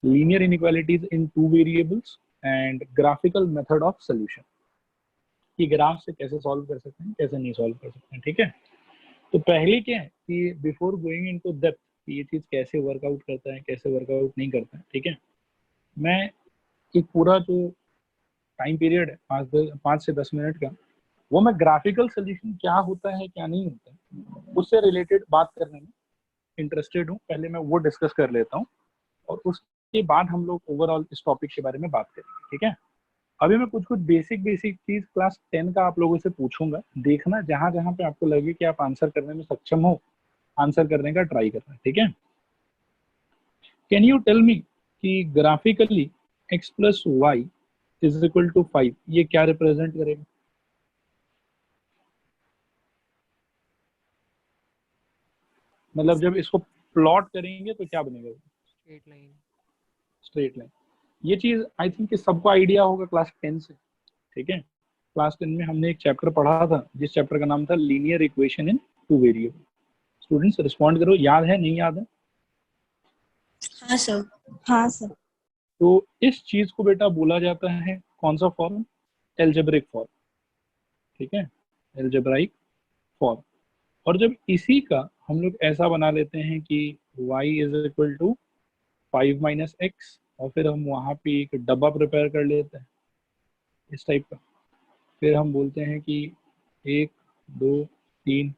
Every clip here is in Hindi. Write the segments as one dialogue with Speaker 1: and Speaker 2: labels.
Speaker 1: linear inequalities in two variables and graphical method of solution, कि ग्राफ से कैसे सॉल्व कर सकते हैं, कैसे नहीं सॉल्व कर सकते हैं। ठीक है, तो पहले क्या है कि बिफोर गोइंग इनटू डेप्थ ये चीज कैसे वर्कआउट करता है, कैसे वर्कआउट नहीं करता है, ठीक है, मैं एक पूरा जो टाइम पीरियड है 5 से 10 मिनट का, वो मैं ग्राफिकल सोल्यूशन क्या होता है क्या नहीं होता है उससे रिलेटेड बात करने में इंटरेस्टेड हूँ। पहले मैं वो डिस्कस कर लेता हूँ और उसके बाद हम लोग ओवरऑल इस टॉपिक के बारे में बात करेंगे। ठीक है, अभी मैं कुछ बेसिक चीज क्लास 10 का आप लोगों से पूछूंगा, देखना जहां जहां पे आपको लगे कि आप आंसर करने में सक्षम हो, आंसर करने का ट्राई करना। ठीक है, कैन यू टेल मी कि graphically x plus y is equal to 5 ये क्या रिप्रेजेंट करेगा? मतलब जब इसको प्लॉट करेंगे तो क्या बनेगा?
Speaker 2: Straight line.
Speaker 1: Straight line. ये चीज आई थिंक सबको आइडिया होगा क्लास 10 से। ठीक है, क्लास 10 में हमने एक चैप्टर पढ़ा था जिस चैप्टर का नाम था linear equation in two variable. Students respond करो, याद है नहीं याद है?
Speaker 3: हाँ सर। हाँ सर।
Speaker 1: तो इस चीज को बेटा बोला जाता है कौन सा फॉर्म? Algebraic form. ठीक है, एल्जेब्राइक फॉर्म। और जब इसी का हम लोग ऐसा बना लेते हैं कि y is equal to 5 minus x, और फिर हम वहां पे एक डब्बा प्रिपेयर कर लेते हैं इस टाइप का, फिर हम बोलते हैं कि 1 2 3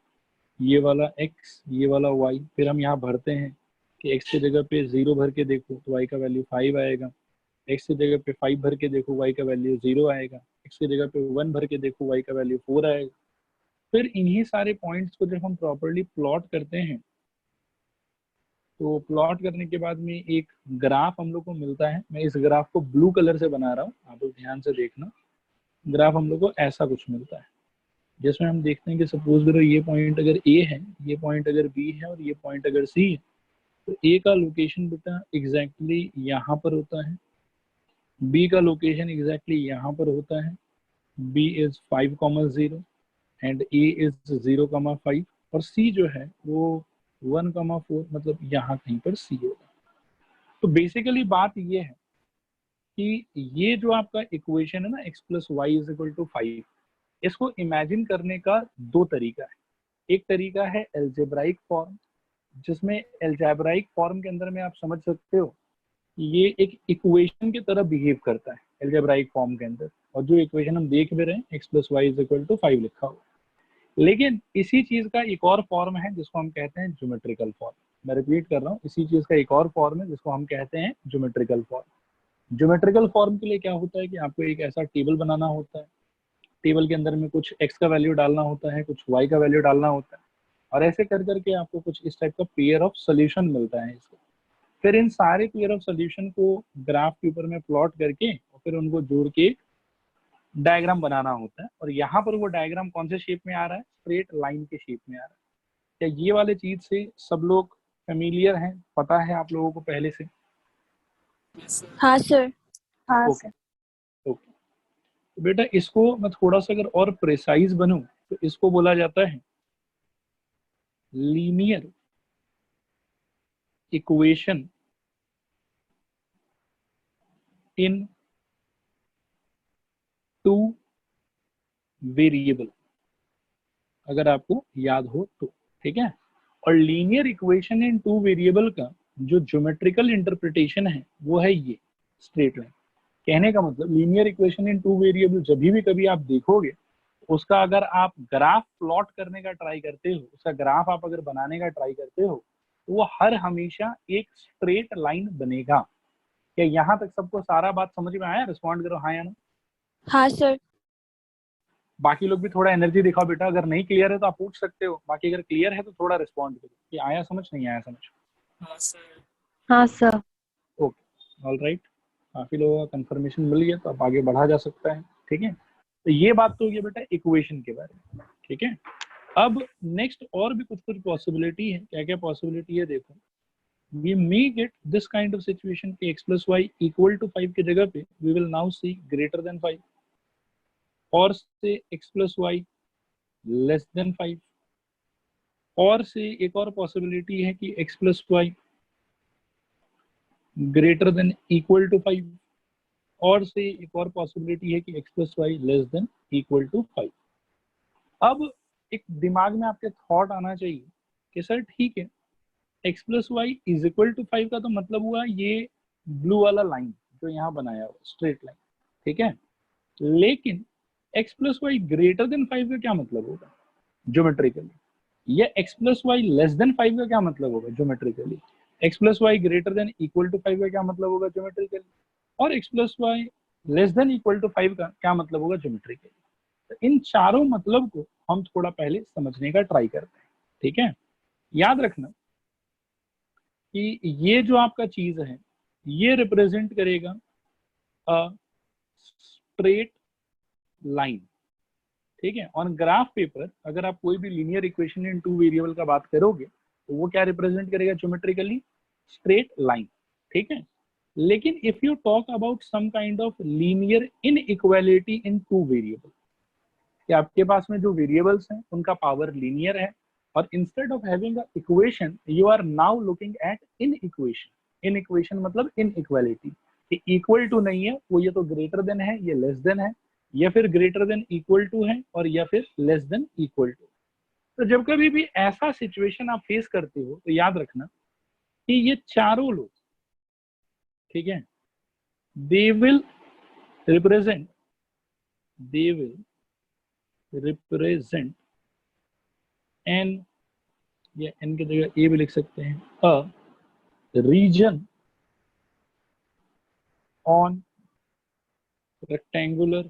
Speaker 1: ये वाला x ये वाला y, फिर हम यहाँ भरते हैं कि x की जगह पे 0 भर के देखो तो y का वैल्यू 5 आएगा, x की जगह पे 5 भर के देखो y का वैल्यू 0 आएगा, x की जगह पे 1 भर के देखो y का वैल्यू 4 आएगा। फिर इन्हीं सारे पॉइंट्स को जब हम प्रॉपर्ली प्लॉट करते हैं तो प्लॉट करने के बाद में एक ग्राफ हम लोग को मिलता है। मैं इस ग्राफ को ब्लू कलर से बना रहा हूँ, आप लोग ध्यान से देखना। ग्राफ हम लोग को ऐसा कुछ मिलता है जिसमें हम देखते हैं कि सपोज करो ये पॉइंट अगर ए है, ये पॉइंट अगर बी है और ये पॉइंट अगर सी है, तो ए का लोकेशन बेटा एग्जैक्टली यहाँ पर होता है, बी का लोकेशन एग्जैक्टली यहाँ पर होता है, B is 5,0 and A is 0,5, और सी जो है वो 1,4, मतलब यहाँ कहीं पर सी होगा। तो बेसिकली बात ये है कि ये जो आपका इक्वेशन है ना x plus y is equal to 5, इसको इमेजिन करने का दो तरीका है। एक तरीका है एल्जेब्राइक फॉर्म, जिसमें एल्जेब्राइक फॉर्म के अंदर में आप समझ सकते हो कि ये एक इक्वेशन की तरह बिहेव करता है एल्जेब्राइक फॉर्म के अंदर, और जो इक्वेशन हम देख भी रहे हैं x plus y is equal to 5 लिखा हुआ। लेकिन इसी चीज का एक और फॉर्म है जिसको हम कहते हैं ज्योमेट्रिकल फॉर्म। मैं रिपीट कर रहा हूँ, इसी चीज का एक और फॉर्म है जिसको हम कहते हैं ज्योमेट्रिकल फॉर्म। ज्योमेट्रिकल फॉर्म के लिए क्या होता है कि आपको एक ऐसा टेबल बनाना होता है, टेबल के अंदर में कुछ x का वैल्यू डालना होता है, कुछ y का वैल्यू डालना होता है, और ऐसे कर करके आपको कुछ इस टाइप का पेयर ऑफ सोल्यूशन मिलता है इसको। फिर इन सारे पेयर ऑफ सोल्यूशन को ग्राफ के ऊपर में प्लॉट करके और फिर उनको जोड़ के डायग्राम बनाना होता है, और यहाँ पर वो डायग्राम कौन से शेप में आ रहा है? स्ट्रेट लाइन के शेप में आ रहा है। क्या ये वाले चीज से सब लोग फेमिलियर हैं, पता है आप लोगों को पहले से?
Speaker 3: हाँ सर। हाँ
Speaker 1: ओके
Speaker 3: सर।
Speaker 1: ओके, तो बेटा इसको मैं थोड़ा सा अगर और प्रिसाइज बनूं तो इसको बोला जाता है linear equation in two variable, अगर आपको याद हो तो। ठीक है, और linear equation in two variable का जो ज्योमेट्रिकल इंटरप्रिटेशन है वो है ये स्ट्रेट लाइन। कहने का मतलब linear equation in two variable जब भी कभी आप देखोगे, उसका अगर आप ग्राफ प्लॉट करने का ट्राई करते हो, उसका ग्राफ आप अगर बनाने का ट्राई करते हो, तो वो हर हमेशा एक स्ट्रेट लाइन बनेगा। क्या यहाँ तक सबको सारा बात समझ में आया? रिस्पॉन्ड करो हाँ या ना।
Speaker 3: हाँ सर।
Speaker 1: बाकी लोग भी थोड़ा एनर्जी दिखाओ बेटा, अगर नहीं क्लियर है तो आप पूछ सकते हो, बाकी अगर क्लियर है तो थोड़ा रिस्पॉन्ड करो कि आया समझ, नहीं आया समझ।
Speaker 2: हाँ सर।
Speaker 3: हाँ सर।
Speaker 1: ओके ऑल राइट, काफी लोगों का कंफर्मेशन मिल गया तो अब आगे बढ़ा जा सकता है। ठीक है, तो ये बात तो ये बेटा इक्वेशन के बारे में। ठीक है, अब नेक्स्ट और भी कुछ कुछ पॉसिबिलिटी है। क्या क्या पॉसिबिलिटी है देखो, we may get this kind of situation कि x plus y equal to 5 की जगह पे we will now see greater than 5, और से x plus y less than 5, और से एक और पॉसिबिलिटी है कि x plus y greater than equal to 5, और से एक और पॉसिबिलिटी है कि x plus y less than equal to 5। अब एक दिमाग में आपके थॉट आना चाहिए कि सर ठीक है, x plus y is equal to 5 का तो मतलब हुआ ये ब्लू वाला लाइन जो यहाँ बनाया हुआ स्ट्रेट लाइन, ठीक है। लेकिन x plus y greater than 5 का क्या मतलब होगा ज्योमेट्रिकली, या x plus y less than 5 का क्या मतलब होगा geometrically, x plus y greater than equal to 5 का क्या मतलब होगा ज्योमेट्रिकली, और x plus y less than equal to 5 का क्या मतलब होगा ज्योमेट्रिकली। तो इन चारों मतलब को हम थोड़ा पहले समझने का ट्राई करते हैं, ठीक है। याद रखना कि ये जो आपका चीज है ये रिप्रेजेंट करेगा स्ट्रेट लाइन, ठीक है। ऑन ग्राफ पेपर अगर आप कोई भी linear equation in two variable का बात करोगे तो वो क्या रिप्रेजेंट करेगा ज्योमेट्रिकली, स्ट्रेट लाइन, ठीक है। लेकिन if you talk about some kind of linear inequality in two variable, कि आपके पास में जो वेरिएबल्स हैं उनका पावर लीनियर है, और instead of having a equation you are now looking at inequation. Inequation मतलब इनइक्वालिटी, कि इक्वल टू नहीं है वो, ये तो ग्रेटर देन है, ये लेस देन है, या फिर ग्रेटर देन इक्वल टू है, और या फिर लेस देन इक्वल टू। तो जब कभी भी ऐसा सिचुएशन आप फेस करते हो तो याद रखना कि ये चारों लोग, ठीक है, दे विल रिप्रेजेंट एन, या एन की जगह ए भी लिख सकते हैं, a region on rectangular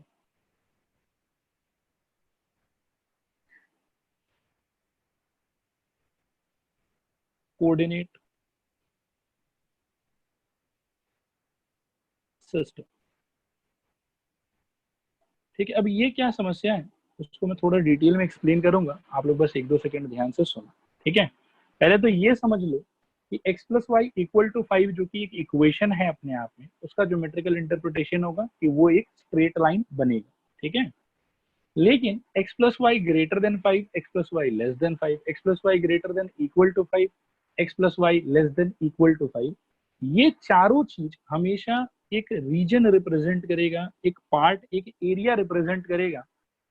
Speaker 1: coordinate system, ठीक है। अब ये क्या समस्या है उसको मैं थोड़ा डिटेल में एक्सप्लेन करूंगा, आप लोग बस 1-2 सेकंड ध्यान से सुनो, ठीक है। पहले तो ये समझ लो कि x plus y equal to 5 जो कि एक इक्वेशन है अपने आप में, उसका ज्योमेट्रिकल इंटरप्रिटेशन होगा कि वो एक स्ट्रेट लाइन बनेगी, ठीक है। लेकिन x plus y greater than 5, x plus y less than 5, x plus y greater than equal to 5, x plus y less than equal to 5, ये चारों चीज हमेशा एक रीजन रिप्रेजेंट करेगा, एक पार्ट, एक एरिया रिप्रेजेंट करेगा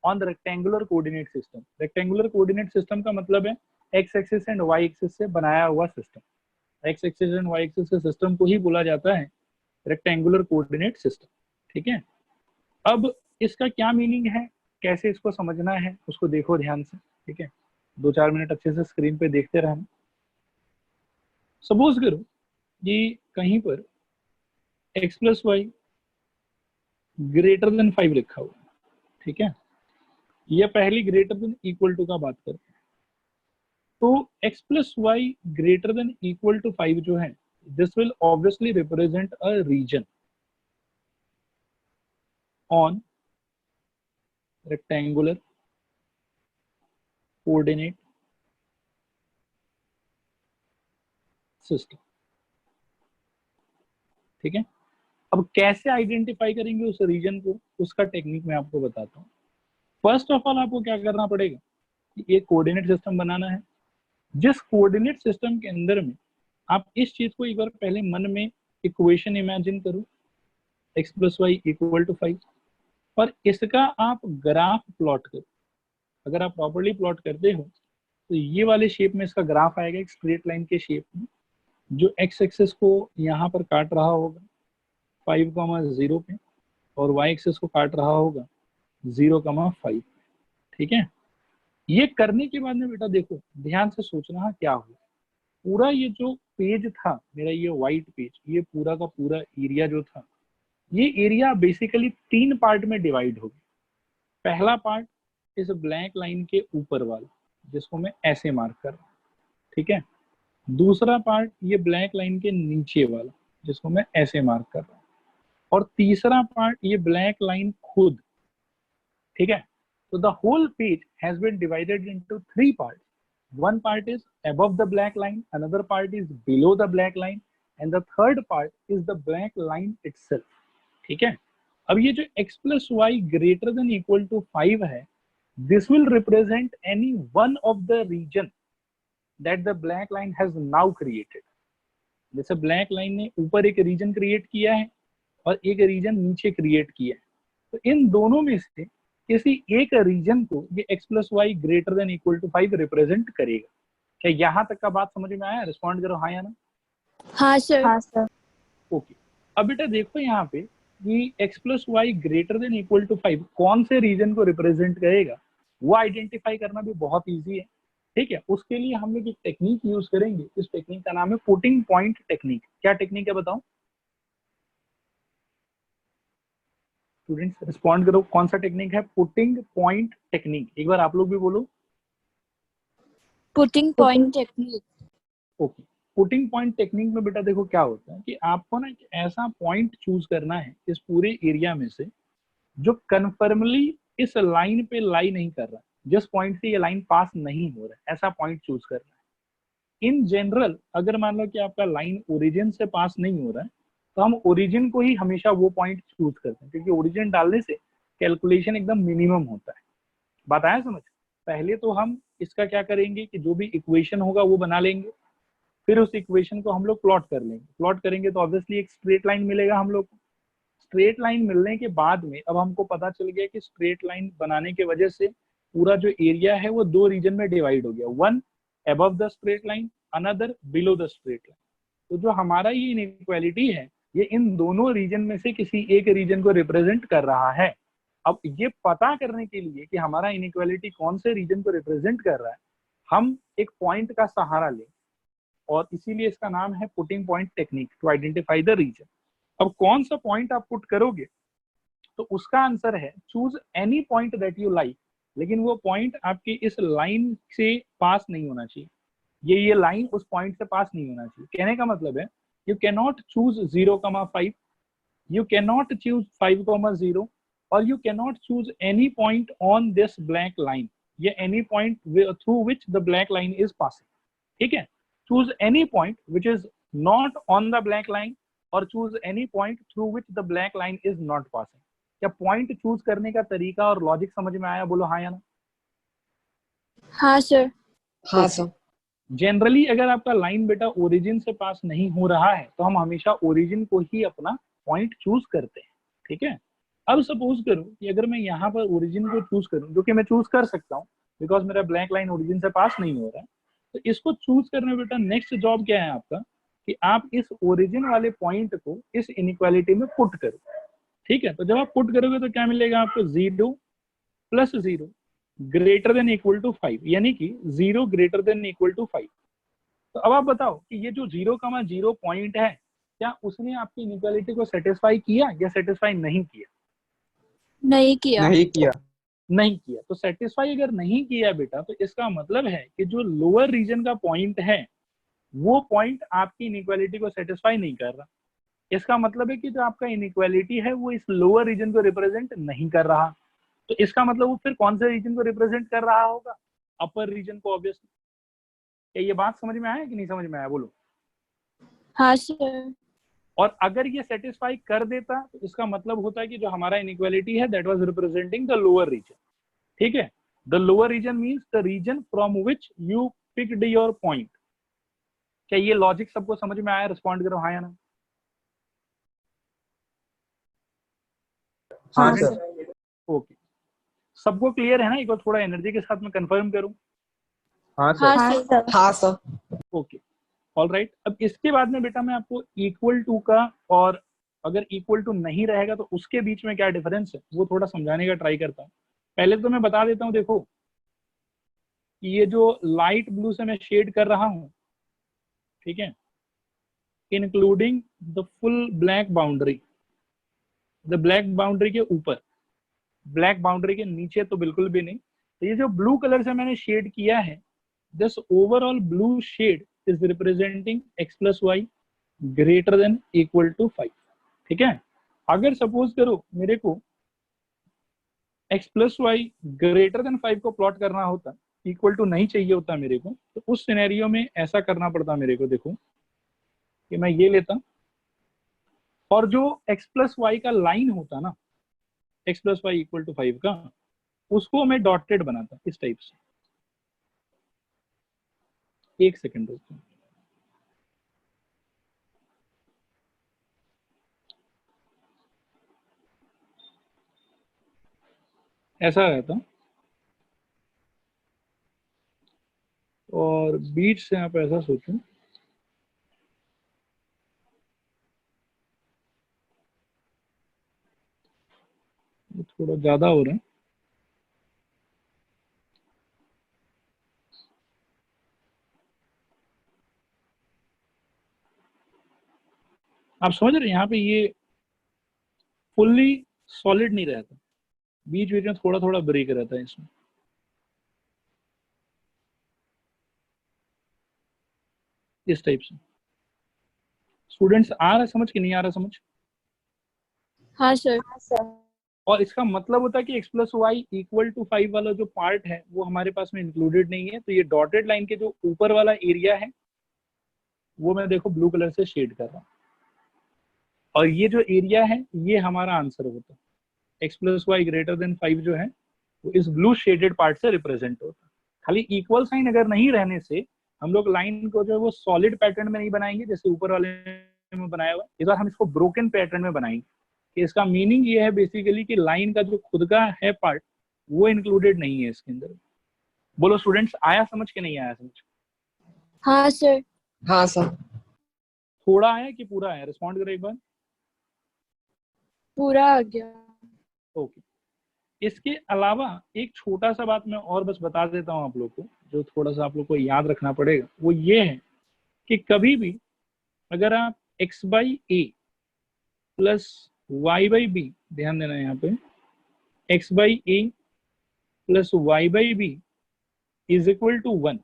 Speaker 1: on rectangular coordinate system. Rectangular coordinate system का मतलब है x axis and y axis से बनाया हुआ system. X axis and y axis के सिस्टम को ही बोला जाता है रेक्टेंगुलर कोऑर्डिनेट सिस्टम, ठीक है। अब इसका क्या मीनिंग है, कैसे इसको समझना है उसको देखो ध्यान से, ठीक है। 2-4 मिनट अच्छे से स्क्रीन पे देखते रहना। सपोज करो कि कहीं पर x plus y greater than 5 लिखा हुआ है, ठीक है। ये पहली ग्रेटर देन इक्वल टू का बात करते हैं, तो x plus y greater than equal to 5 जो है, this will obviously represent a region on rectangular coordinate system, ठीक है। अब कैसे आइडेंटिफाई करेंगे उस रीजन को, उसका टेक्निक मैं आपको बताता हूँ। फर्स्ट ऑफ ऑल आपको क्या करना पड़ेगा कि एक कोऑर्डिनेट सिस्टम बनाना है। जिस कोऑर्डिनेट सिस्टम के अंदर में आप इस चीज को एक बार पहले मन में इक्वेशन इमेजिन करो, x plus y equal to 5, और इसका आप ग्राफ प्लॉट करो। अगर आप प्रॉपर्ली प्लॉट करते हो तो ये वाले शेप में इसका ग्राफ आएगा, एक स्ट्रेट लाइन के शेप में, जो x एक्सिस को यहाँ पर काट रहा होगा 5,0 पे, और y एक्सिस को काट रहा होगा 0,5, ठीक है। ये करने के बाद में बेटा देखो ध्यान से सोचना क्या हुआ। पूरा ये जो पेज था मेरा, ये व्हाइट पेज, ये पूरा का पूरा एरिया जो था, ये एरिया बेसिकली 3 पार्ट में डिवाइड हो गया। पहला पार्ट इस ब्लैक लाइन के ऊपर वाला जिसको मैं ऐसे मार्क कर रहा हूँ, ठीक है। दूसरा पार्ट ये ब्लैक लाइन के नीचे वाला जिसको मैं ऐसे मार्क कर रहा हूँ, और तीसरा पार्ट ये ब्लैक लाइन खुद, ठीक है। So the whole page has been divided into 3 parts. One part is above the black line, another part is below the black line, and the third part is the black line itself. ठीक है। अब ये जो x plus y greater than equal to 5 है, this will represent any one of the region that the black line has now created. जैसे ब्लैक लाइन ने ऊपर एक रीजन क्रिएट किया है और एक रीजन नीचे क्रिएट किया है, तो इन दोनों में से किसी एक रीजन को ये x plus y greater than equal to 5 represent करेगा। क्या यहाँ तक का बात समझ में आया? रिस्पॉन्ड करो हाँ या ना।
Speaker 3: हाँ सर। हाँ सर।
Speaker 1: ओके, अब बेटा देखो यहाँ पे कि x plus y greater than equal to 5 कौन से रीजन को रिप्रेजेंट करेगा, वो आइडेंटिफाई करना भी बहुत ईजी है। ठीक है, उसके लिए हम लोग एक टेक्निक यूज करेंगे, इस टेक्निक का नाम है पुटिंग पॉइंट टेक्निक। क्या टेक्निक है बताओ स्टूडेंट्स, रिस्पॉन्ड करो, कौन सा टेक्निक है? Putting point technique. एक बार आप लोग भी बोलो।
Speaker 3: Putting point technique.
Speaker 1: Okay, putting point technique में बेटा देखो क्या होता है कि आपको ना एक ऐसा पॉइंट चूज करना है इस पूरे एरिया में से जो कन्फर्मली इस लाइन पे लाई नहीं कर रहा, जिस पॉइंट से ये लाइन पास नहीं हो रहा है, ऐसा पॉइंट चूज करना है। इन जनरल अगर मान लो कि आपका लाइन ओरिजिन से पास नहीं हो रहा है तो हम ओरिजिन को ही हमेशा वो पॉइंट चूज करते हैं, क्योंकि ओरिजिन डालने से कैलकुलेशन एकदम मिनिमम होता है। बात आया समझ? पहले तो हम इसका क्या करेंगे कि जो भी इक्वेशन होगा वो बना लेंगे, फिर उस इक्वेशन को हम लोग प्लॉट कर लेंगे। प्लॉट करेंगे तो ऑब्वियसली एक स्ट्रेट लाइन मिलेगा हम लोग को। स्ट्रेट लाइन मिलने के बाद में अब हमको पता चल गया कि स्ट्रेट लाइन बनाने की वजह से पूरा जो एरिया है वो दो रीजन में डिवाइड हो गया, one above the straight line, another below the straight line. तो जो हमारा ये इनइक्वालिटी है ये इन दोनों रीजन में से किसी एक रीजन को रिप्रेजेंट कर रहा है। अब ये पता करने के लिए कि हमारा इनइक्वालिटी कौन से रीजन को रिप्रेजेंट कर रहा है, हम एक पॉइंट का सहारा लें, और इसीलिए इसका नाम है putting point technique to identify the region. अब कौन सा पॉइंट आप पुट करोगे तो उसका आंसर है choose any point that you like, लेकिन वो पॉइंट आपकी इस लाइन से पास नहीं होना चाहिए। ये लाइन उस पॉइंट से पास नहीं होना चाहिए। कहने का मतलब है you can not choose 0,5, you cannot choose 5,0, or you cannot choose any point on this black line, या any point through which the black line is passing। ठीक है, choose any point which is not on the black line or choose any point through which the black line is not passing। क्या पॉइंट चूज करने का तरीका और लॉजिक समझ में आया? बोलो हाँ या ना।
Speaker 3: हाँ सर।
Speaker 4: हाँ सर।
Speaker 1: जनरली अगर आपका लाइन बेटा ओरिजिन से पास नहीं हो रहा है तो हम हमेशा ओरिजिन को ही अपना पॉइंट चूज करते हैं। ठीक है, अब सपोज करो कि अगर मैं यहाँ पर ओरिजिन को चूज करूँ, जो कि मैं चूज कर सकता हूँ बिकॉज मेरा ब्लैक लाइन ओरिजिन से पास नहीं हो रहा है, तो इसको चूज करने बेटा नेक्स्ट जॉब क्या है आपका कि आप इस ओरिजिन वाले पॉइंट को इस इनइक्वालिटी में पुट करो। ठीक है, तो जब आप पुट करोगे तो क्या मिलेगा आपको? 0 plus 0 greater than equal to 5, यानी कि 0 ग्रेटर देन इक्वल टू 5। तो अब आप बताओ कि ये जो 0,0 पॉइंट है क्या उसने आपकी इनइक्वालिटी को सेटिस्फाई किया या सेटिस्फाई नहीं किया?
Speaker 3: नहीं किया।
Speaker 4: नहीं किया।
Speaker 1: नहीं किया। तो सेटिस्फाई अगर नहीं किया बेटा तो इसका मतलब है कि जो लोअर रीजन का पॉइंट है वो पॉइंट आपकी इनइक्वालिटी को सेटिस्फाई नहीं कर रहा। इसका मतलब है कि जो आपका इनइक्वालिटी है वो इस लोअर रीजन को रिप्रेजेंट नहीं कर रहा। तो इसका मतलब वो फिर कौन से रीजन को रिप्रेजेंट कर रहा होगा? अपर रीजन को ऑब्वियसली। क्या ये बात समझ में आया कि नहीं समझ में आया? बोलो।
Speaker 3: हाँ सर।
Speaker 1: और अगर ये सेटिस्फाई कर देता तो इसका मतलब होता है कि जो हमारा इनइक्वालिटी है that was representing the lower region. ठीक है, the lower region means the region from which you picked your point. क्या ये लॉजिक सबको समझ में आया? रिस्पॉन्ड करो हाँ या ना।
Speaker 4: हाँ सर।
Speaker 1: ओके, सबको क्लियर है ना? एक बार थोड़ा एनर्जी के साथ में कंफर्म करूं।
Speaker 4: हाँ
Speaker 3: हाँ
Speaker 4: सर।
Speaker 3: सर।
Speaker 4: हाँ सर।
Speaker 1: Okay, alright. अब इसके बाद में बेटा मैं आपको इक्वल टू का और अगर इक्वल टू नहीं रहेगा तो उसके बीच में क्या डिफरेंस है वो थोड़ा समझाने का ट्राई करता हूँ। पहले तो मैं बता देता हूँ, देखो कि ये जो लाइट ब्लू से मैं शेड कर रहा हूँ, ठीक है, including the full black boundary, the black boundary के ऊपर, ब्लैक बाउंड्री के नीचे तो बिल्कुल भी नहीं। तो ये जो ब्लू कलर से मैंने शेड किया है, this overall blue shade is representing x plus y greater than equal to 5। ठीक है, अगर सपोज करो मेरे को x plus y greater than 5 को प्लॉट करना होता, इक्वल टू नहीं चाहिए होता मेरे को, तो उस सिनेरियो में ऐसा करना पड़ता मेरे को। देखो कि मैं ये लेता और जो x प्लस वाई का लाइन होता ना, x plus y equal to 5 का, उसको मैं डॉटेड बनाता इस टाइप से। एक सेकेंड रुको, ऐसा रहता, और बीच से आप ऐसा सोचो, थोड़ा ज्यादा हो रहा है। आप समझ रहे हैं, यहाँ पे ये फुल्ली सॉलिड नहीं रहता, बीच बीच में थोड़ा थोड़ा ब्रेक रहता है इसमें। इस टाइप से। स्टूडेंट्स आ रहा है समझ कि नहीं आ रहा समझ?
Speaker 3: हाँ सर।
Speaker 1: और इसका मतलब होता है कि x plus y equal to 5 वाला जो पार्ट है वो हमारे पास में इंक्लूडेड नहीं है। तो ये डॉटेड लाइन के जो ऊपर वाला एरिया है वो मैं देखो ब्लू कलर से शेड कर रहा हूँ, और ये जो एरिया है ये हमारा आंसर होता है। x plus y greater than 5 जो है वो इस ब्लू शेडेड पार्ट से रिप्रेजेंट होता है। खाली इक्वल साइन अगर नहीं रहने से हम लोग लाइन को जो है वो सॉलिड पैटर्न में नहीं बनाएंगे जैसे ऊपर वाले में बनाया हुआ है, इस बार हम इसको ब्रोकन पैटर्न में बनाएंगे। कि इसका मीनिंग ये है बेसिकली कि लाइन का जो खुद का है पार्ट वो इंक्लूडेड नहीं है इसके अंदर। बोलो स्टूडेंट्स, आया समझ के नहीं आया समझ?
Speaker 3: हाँ सर।
Speaker 4: हाँ सर।
Speaker 1: थोड़ा आया कि पूरा आया? रिस्पॉन्ड करो एक बार।
Speaker 3: पूरा आ गया।
Speaker 1: ओके। इसके अलावा एक छोटा सा बात मैं और बस बता देता हूँ आप लोग को, जो थोड़ा सा आप लोग को याद रखना पड़ेगा, वो ये है कि कभी भी अगर आप x by a plus y by b, ध्यान देना यहाँ पे, x by a plus y by b is equal to 1,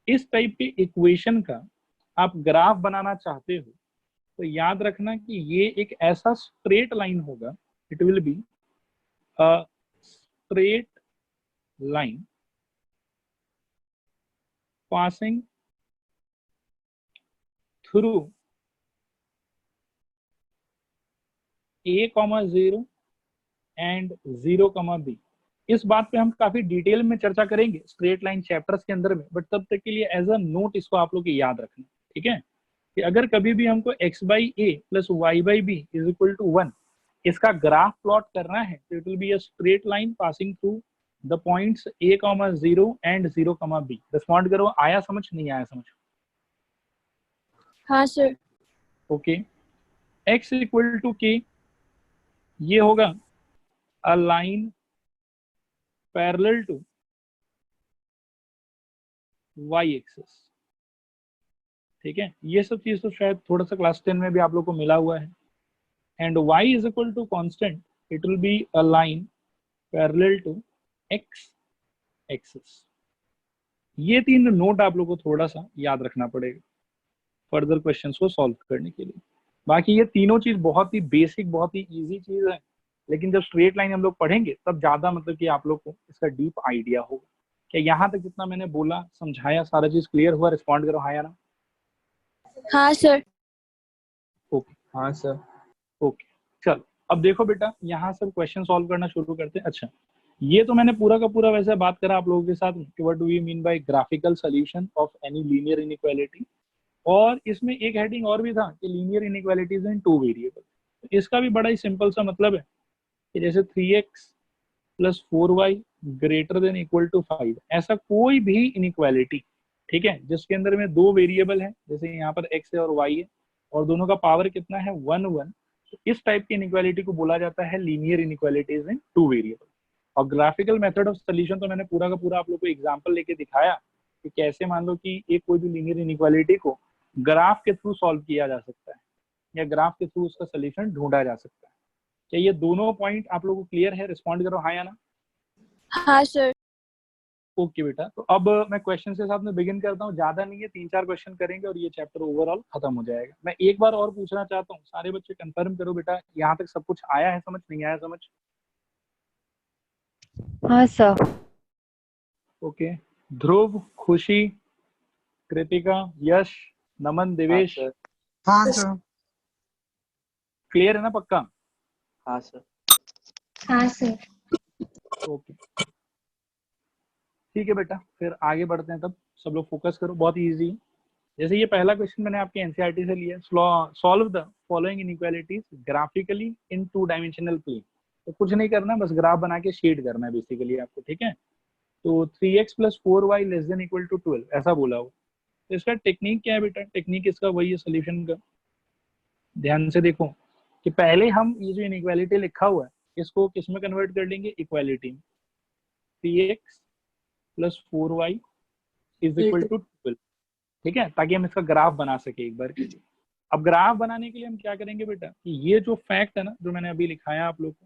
Speaker 1: इस टाइप के इक्वेशन का आप ग्राफ बनाना चाहते हो तो याद रखना कि ये एक ऐसा स्ट्रेट लाइन होगा, it will be a straight line passing through a, 0 and 0, b। इस बात पे हम काफी डिटेल में चर्चा करेंगे स्ट्रेट लाइन चैप्टर्स के अंदर में, बट तब तक के लिए एज अ नोट इसको आप लोग याद रखना, ठीक है? कि अगर कभी भी हमको x by a plus y by b is equal to 1 इसका ग्राफ प्लॉट करना है तो it will be a straight line passing through the points a, 0 and 0, b। Respond करो, आया समझ नहीं आया समझ?
Speaker 3: हाँ sir.
Speaker 1: Okay. x equal to k, ये होगा a line parallel to y axis, ठीक है? ये सब चीज तो शायद थोड़ा सा क्लास 10 में भी आप लोग को मिला हुआ है। And y is equal to constant, it will be a line parallel to x axis. ये तीन नोट आप लोग को थोड़ा सा याद रखना पड़ेगा फर्दर क्वेश्चंस को सॉल्व करने के लिए। बाकी ये तीनों चीज बहुत ही बेसिक, बहुत ही इजी चीज है, लेकिन जब स्ट्रेट लाइन हम लोग पढ़ेंगे तब ज्यादा मतलब कि आप लोग को इसका डीप आइडिया होगा। क्या यहाँ तक जितना मैंने बोला समझाया सारा चीज क्लियर हुआ? रिस्पॉन्ड करो हाँ या ना।
Speaker 3: हाँ सर।
Speaker 1: ओके।
Speaker 4: हाँ सर।
Speaker 1: ओके चलो, अब देखो बेटा यहाँ सब क्वेश्चन सॉल्व करना शुरू करते हैं। अच्छा, ये तो मैंने पूरा का पूरा वैसे बात करा आप लोगों के साथ कि what do we mean by graphical solution of any linear inequality, और इसमें एक हेडिंग और भी था कि linear inequalities in two variable. तो इसका भी बड़ा ही सिंपल सा मतलब है कि जैसे 3x plus 4y greater than equal to 5, ऐसा कोई भी इनइक्वालिटी, ठीक है, जिसके अंदर में दो वेरिएबल है, जैसे यहाँ पर x है और y है, और दोनों का पावर कितना है 1 1, तो इस टाइप की इनइक्वालिटी को बोला जाता है linear inequalities in two variable. और ग्राफिकल मेथड ऑफ सोल्यूशन तो मैंने पूरा का पूरा आप लोग को एग्जाम्पल लेके दिखाया कि कैसे मान लो कि एक कोई भी लीनियर इनइक्वालिटी को ग्राफ के थ्रू सॉल्व किया जा सकता है या ग्राफ के थ्रू उसका सोल्यूशन ढूंढा जा सकता है। क्या ये दोनों पॉइंट आप लोगों को क्लियर है? रिस्पॉन्ड करो हाँ या ना।
Speaker 3: हाँ सर।
Speaker 1: ओके बेटा, तो अब मैं क्वेश्चन के साथ में बिगिन करता हूँ, ज्यादा नहीं है, 3-4 क्वेश्चन करेंगे और ये चैप्टर ओवरऑल खत्म हो जाएगा। मैं एक बार और पूछना चाहता हूँ, सारे बच्चे कंफर्म करो बेटा, यहाँ तक सब कुछ आया है समझ, नहीं आया समझ?
Speaker 5: हाँ सर।
Speaker 1: ओके। ध्रुव, खुशी, कृतिका, यश, नमन, देवेश,
Speaker 4: हाँ सर।
Speaker 1: क्लियर है ना पक्का?
Speaker 6: हाँ सर।
Speaker 3: हाँ सर।
Speaker 1: ओके ठीक है बेटा, फिर आगे बढ़ते हैं। तब सब लोग फोकस करो, बहुत इजी है। जैसे ये पहला क्वेश्चन मैंने आपके एनसीईआरटी से लिया, solve the following inequalities graphically in two dimensional plane. तो कुछ नहीं करना, बस ग्राफ बना के शेड करना है बेसिकली आपको, ठीक है। तो 3x + 4y ≤ 12 ऐसा बोला हो। तो इसका टेक्निक क्या है बेटा, टेक्निक इसका वही है सोल्यूशन का। ध्यान से देखो कि पहले हम ये जो इनइक्वालिटी लिखा हुआ है इसको किस में कन्वर्ट कर लेंगे, इक्वालिटी में। 3x + 4y = 12, ठीक है, ताकि हम इसका ग्राफ बना सके एक बार के लिए। अब ग्राफ बनाने के लिए हम क्या करेंगे बेटा, कि ये जो फैक्ट है ना जो मैंने अभी लिखाया आप लोग को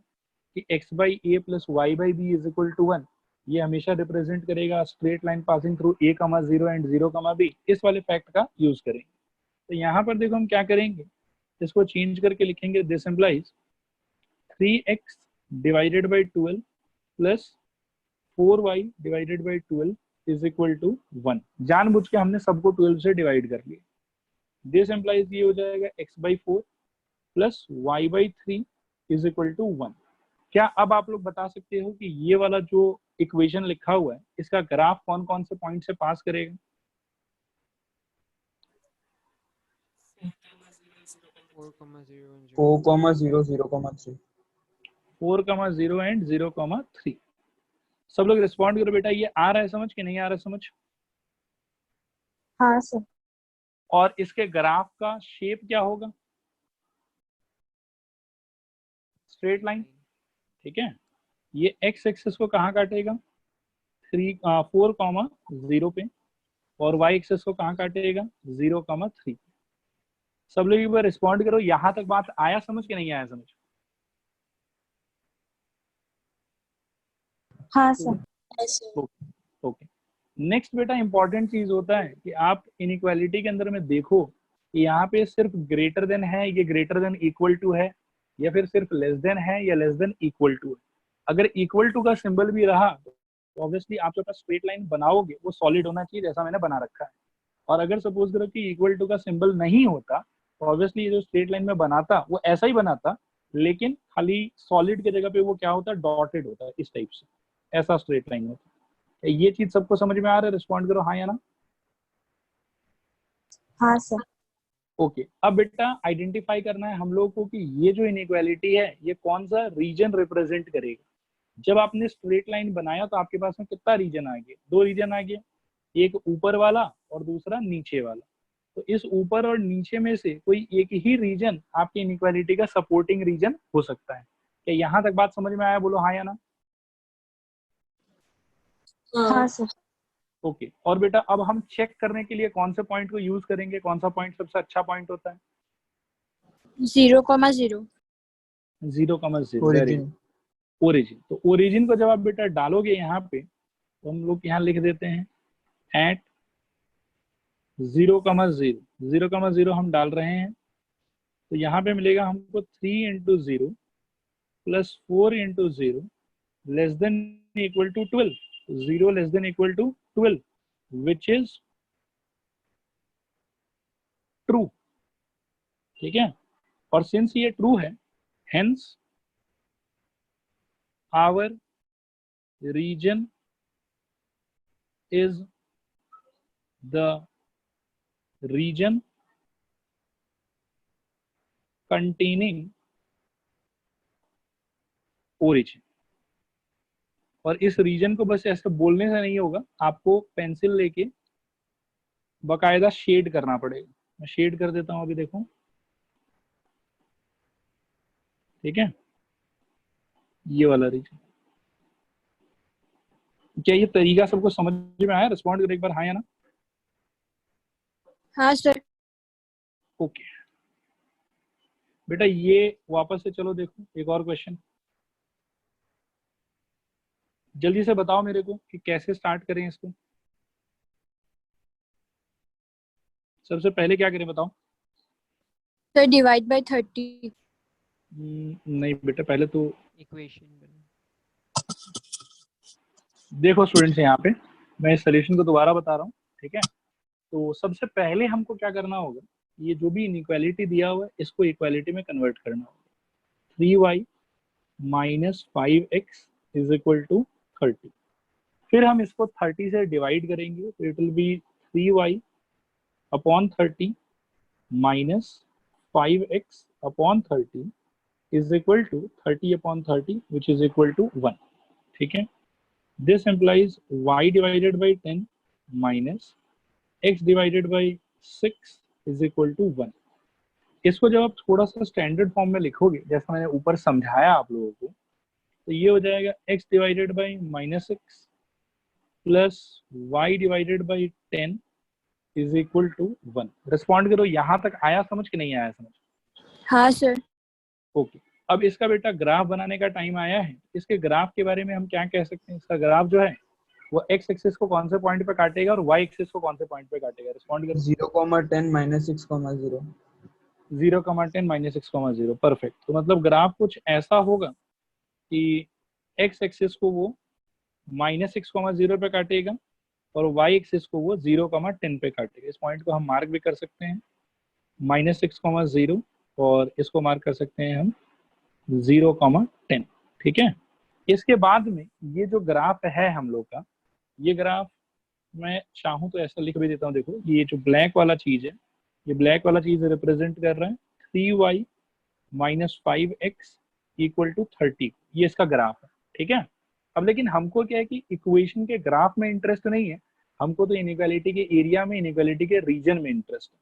Speaker 1: कि x/a + y/b = 1, ये हमेशा रिप्रेजेंट करेगा straight line passing through a, 0 and 0, b। इस वाले फैक्ट का यूज करेंगे। तो यहाँ पर देखो हम क्या करेंगे, इसको चेंज करके लिखेंगे दिस इम्प्लाइज 3x / 12 + 4y / 12 = 1। जानबूझ के हमने सबको 12 से डिवाइड कर लिया। दिस इम्प्लाइज ये हो जाएगा x/4 + y/3 = 1। क्या अब आप लोग बता सकते हो कि ये वाला जो इक्वेशन लिखा हुआ है इसका ग्राफ कौन कौन से पॉइंट से पास करेगा?
Speaker 2: 4,0 and 0.
Speaker 4: 4,0,0,3।
Speaker 1: 4,0 एंड 0,3। सब लोग रिस्पॉन्ड करो बेटा, ये आ रहा है समझ कि नहीं आ रहा है समझ?
Speaker 3: हाँ सर।
Speaker 1: और इसके ग्राफ का शेप क्या होगा? स्ट्रेट लाइन, ठीक है। ये x एक्सिस को कहाँ काटेगा? 4,0 पे। और y एक्सिस को कहाँ काटेगा? 0,3। सब लोग एक बार रिस्पॉन्ड करो, यहां तक बात आया समझ कि नहीं आया समझ?
Speaker 3: हाँ सर।
Speaker 1: ओके। नेक्स्ट बेटा इंपॉर्टेंट चीज होता है कि आप इनइक्वालिटी के अंदर में देखो कि यहाँ पे सिर्फ ग्रेटर देन है, ये ग्रेटर देन इक्वल टू है, या फिर सिर्फ लेस देन है या लेस देन इक्वल टू है। अगर इक्वल टू का सिंबल भी रहा तो ऑब्वियसली आप जो अपना स्ट्रेट लाइन बनाओगे वो सॉलिड होना चाहिए, जैसा मैंने बना रखा है। और अगर सपोज करो कि इक्वल टू का सिंबल नहीं होता तो ऑब्वियसली जो स्ट्रेट लाइन में बनाता वो ऐसा ही बनाता, लेकिन खाली सॉलिड के जगह पे वो क्या होता है, डॉटेड होता है, इस टाइप से, ऐसा स्ट्रेट लाइन होता है। ये चीज सबको समझ में आ रहा है? रिस्पॉन्ड करो हाँ या ना।
Speaker 3: हाँ सर।
Speaker 1: ओके। अब बेटा आइडेंटिफाई करना है हम लोग को कि ये जो इनइक्वालिटी है ये कौन सा रीजन रिप्रेजेंट करेगा। जब आपने स्ट्रेट लाइन बनाया तो आपके पास में कितना रीजन आ गया? 2 रीजन आ गया, एक ऊपर वाला और दूसरा नीचे वाला। तो इस ऊपर और नीचे में से कोई एक ही रीजन आपकी इनइक्वालिटी का सपोर्टिंग रीजन हो सकता है। क्या यहाँ तक बात समझ में आया? बोलो हाँ या ना।
Speaker 3: हाँ सर।
Speaker 1: ओके। और बेटा अब हम चेक करने के लिए कौन से पॉइंट को यूज करेंगे, कौन सा पॉइंट सबसे अच्छा पॉइंट होता है?
Speaker 3: 0,0।
Speaker 1: 0,0
Speaker 4: ओरिजिन।
Speaker 1: ओरिजिन। तो ओरिजिन को जब आप बेटा डालोगे यहाँ पे तो हम लोग यहाँ लिख देते हैं एट 0,0। 0,0 हम डाल रहे हैं तो यहाँ पे मिलेगा हमको 3 × 0 + 4 × 0 <= 12। 0 <= 12 विच इज ट्रू, ठीक है। और सिंस ये ट्रू है hence our region is the region containing origin. और इस रीजन को बस ऐसे बोलने से नहीं होगा, आपको पेंसिल लेके बकायदा शेड करना पड़ेगा। मैं शेड कर देता हूं अभी, देखो, ठीक है, ये वाला रीजन। क्या ये तरीका सबको समझ में आया? रिस्पॉन्ड करो एक बार हाँ या ना।
Speaker 3: हाँ सर।
Speaker 1: ओके बेटा, ये वापस से चलो देखो एक और क्वेश्चन। जल्दी से बताओ मेरे को कि कैसे स्टार्ट करें इसको। सबसे पहले क्या करें बताओ?
Speaker 3: Sir divide by 30।
Speaker 1: नहीं बेटा, पहले तो
Speaker 2: इक्वेशन
Speaker 1: देखो स्टूडेंट्स, यहाँ पे मैं इस सोल्यूशन को दोबारा बता रहा हूँ, ठीक है। तो सबसे पहले हमको क्या करना होगा, ये जो भी इनइक्वालिटी दिया हुआ है इसको इक्वालिटी में कन्वर्ट करना होगा। 3y - 5x = 30। फिर हम इसको 30 से डिवाइड करेंगे तो it will be 3y / 30 - 5x / 30 is equal to 30/30 which is equal to 1। ठीक है, this implies y divided by 10 minus x divided by 6 is equal to 1। इसको जब आप थोड़ा सा स्टैंडर्ड फॉर्म में लिखोगे, जैसा मैंने ऊपर समझाया आप लोगों को, तो ये हो जाएगा x divided by -6 plus y divided by 10 is equal to 1। Respond करो, यहाँ तक आया समझ कि नहीं आया समझ?
Speaker 3: हाँ सर।
Speaker 1: ओके, अब इसका बेटा ग्राफ बनाने का टाइम आया है। इसके ग्राफ के बारे में हम क्या कह सकते हैं? इसका ग्राफ जो है वो x एक्सिस को कौन से पॉइंट पे काटेगा और y एक्सिस को कौन से पॉइंट पे काटेगा? रिस्पॉन्ड करो।
Speaker 4: 0,10 -6,0
Speaker 1: 0,10 -6,0। परफेक्ट। तो मतलब ग्राफ कुछ ऐसा होगा कि x एक्सिस को वो -6,0 पे काटेगा और y एक्सिस को वो 0,10 पे काटेगा। इस पॉइंट को हम मार्क भी कर सकते हैं -6,0 और इसको मार्क कर सकते हैं हम 0,10। ठीक है, इसके बाद में ये जो ग्राफ है हम लोग का, ये ग्राफ मैं चाहूँ तो ऐसा लिख भी देता हूँ। देखो, ये जो ब्लैक वाला चीज है, ये ब्लैक वाला चीज रिप्रेजेंट कर रहा है 3y - 5x इक्वल टू 30। ये इसका ग्राफ है। ठीक है, अब लेकिन हमको क्या है कि इक्वेशन के ग्राफ में इंटरेस्ट नहीं है, हमको तो इनइक्वालिटी के एरिया में, इनइक्वालिटी के रीजन में इंटरेस्ट है।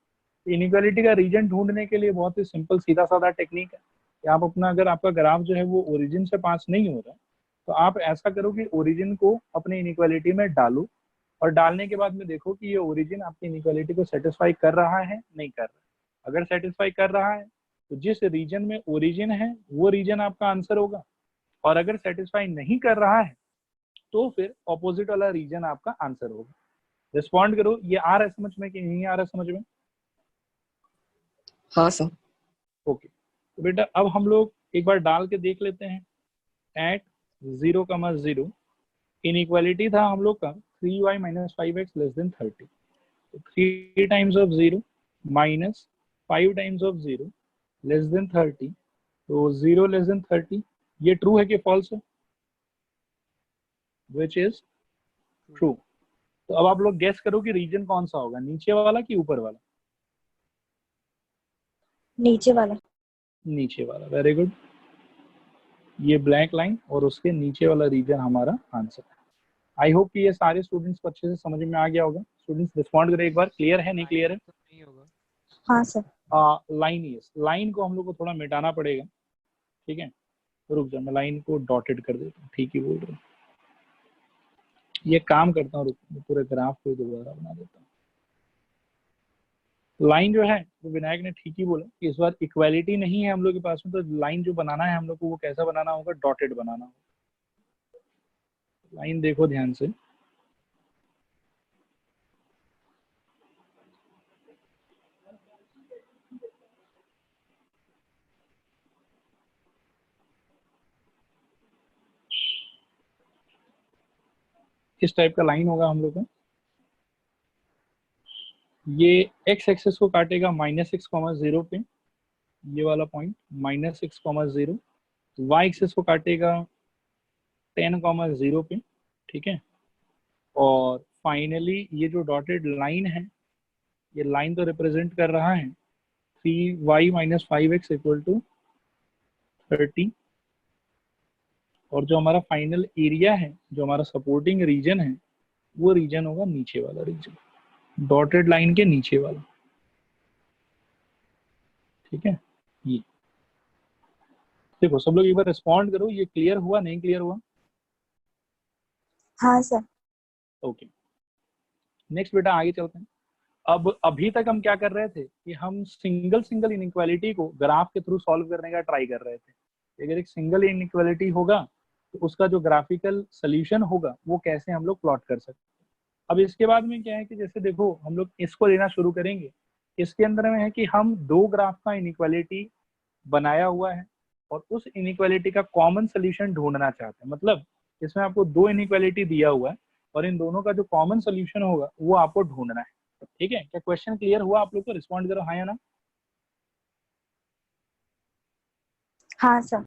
Speaker 1: इनइक्वालिटी का रीजन ढूंढने के लिए बहुत ही सिंपल सीधा साधा टेक्निक है कि आप अपना, अगर आपका ग्राफ जो है वो ओरिजिन से पास नहीं हो रहा, तो आप ऐसा करो कि ओरिजिन को अपने इनइक्वालिटी में डालो और डालने के बाद में देखो कि ये ओरिजिन आपकी इनइक्वालिटी को सेटिस्फाई कर रहा है नहीं कर रहा। अगर सेटिस्फाई कर रहा है तो जिस रीजन में ओरिजिन है वो रीजन आपका आंसर होगा, और अगर सेटिस्फाई नहीं कर रहा है तो फिर ऑपोजिट वाला रीजन आपका आंसर होगा। रिस्पॉन्ड करो, ये आ रहा है समझ में कि नहीं आ रहा है समझ में?
Speaker 4: हाँ सर।
Speaker 1: ओके, तो बेटा अब हम लोग एक बार डाल के देख लेते हैं। एट 0,0 इनइक्वालिटी था हम लोग का 3y - 5x less than 30। 3 times of 0 minus 5 times of 0 less then 30। तो 0 लेस देन 30, ये ट्रू है कि फॉल्स है? Which is true. तो अब आप लोग गेस करो कि रीजन कौन सा होगा, नीचे वाला कि ऊपर वाला?
Speaker 3: नीचे वाला।
Speaker 1: नीचे वाला। Very good. ये ब्लैक लाइन और उसके नीचे वाला रीजन हमारा आंसर है। आई होप कि ये सारे स्टूडेंट्स को अच्छे से समझ में आ गया होगा। स्टूडेंट्स रिस्पॉन्ड करें एक बार, क्लियर है नहीं क्लियर है?
Speaker 2: तो नहीं होगा।
Speaker 3: हाँ सर।
Speaker 1: लाइन, यस, लाइन को हम लोग को थोड़ा मिटाना पड़ेगा। ठीक है, रुक जाओ, मैं लाइन को डॉटेड कर देता हूँ। ठीक ही बोल रहा हूँ, ये काम करता हूँ, रुक, पूरे ग्राफ को दोबारा बना देता हूँ। लाइन जो है वो विनायक ने ठीक ही बोला कि इस बार इक्वालिटी नहीं है हम लोग के पास में, तो लाइन जो बनाना है हम लोग को वो कैसा बनाना होगा? डॉटेड बनाना होगा। लाइन देखो ध्यान से, इस टाइप का लाइन होगा हम लोग का। ये x एक्सिस को काटेगा -6,0 पे, ये वाला पॉइंट -6,0। y एक्सिस को काटेगा 10,0 पे। ठीक है, और फाइनली ये जो डॉटेड लाइन है, ये लाइन तो रिप्रेजेंट कर रहा है 3y - 5x इक्वल टू 30। और जो हमारा फाइनल एरिया है, जो हमारा सपोर्टिंग रीजन है, वो रीजन होगा नीचे वाला रीजन, डॉटेड लाइन के नीचे वाला। ठीक है, ये देखो सब लोग एक बार रिस्पॉन्ड करो, ये क्लियर हुआ नहीं क्लियर हुआ?
Speaker 3: हाँ सर।
Speaker 1: ओके, नेक्स्ट बेटा आगे चलते हैं। अब अभी तक हम क्या कर रहे थे कि हम सिंगल सिंगल इनइक्वालिटी को ग्राफ के थ्रू सॉल्व करने का ट्राई कर रहे थे। अगर एक सिंगल इनइक्वालिटी होगा तो उसका जो ग्राफिकल सोल्यूशन होगा वो कैसे हम लोग प्लॉट कर सकते हैं। अब इसके बाद में क्या है कि जैसे देखो हम लोग इसको लेना शुरू करेंगे। इसके अंदर में है कि हम दो ग्राफ का इनइक्वालिटी बनाया हुआ है और उस इनइक्वालिटी का कॉमन सोल्यूशन ढूंढना चाहते हैं। मतलब इसमें आपको दो इनइक्वालिटी दिया हुआ है और इन दोनों का जो कॉमन सोल्यूशन होगा वो आपको ढूंढना है। ठीक है, क्या क्वेश्चन क्लियर हुआ आप लोग को? रिस्पॉन्ड करो हाँ या ना।
Speaker 3: हाँ सर।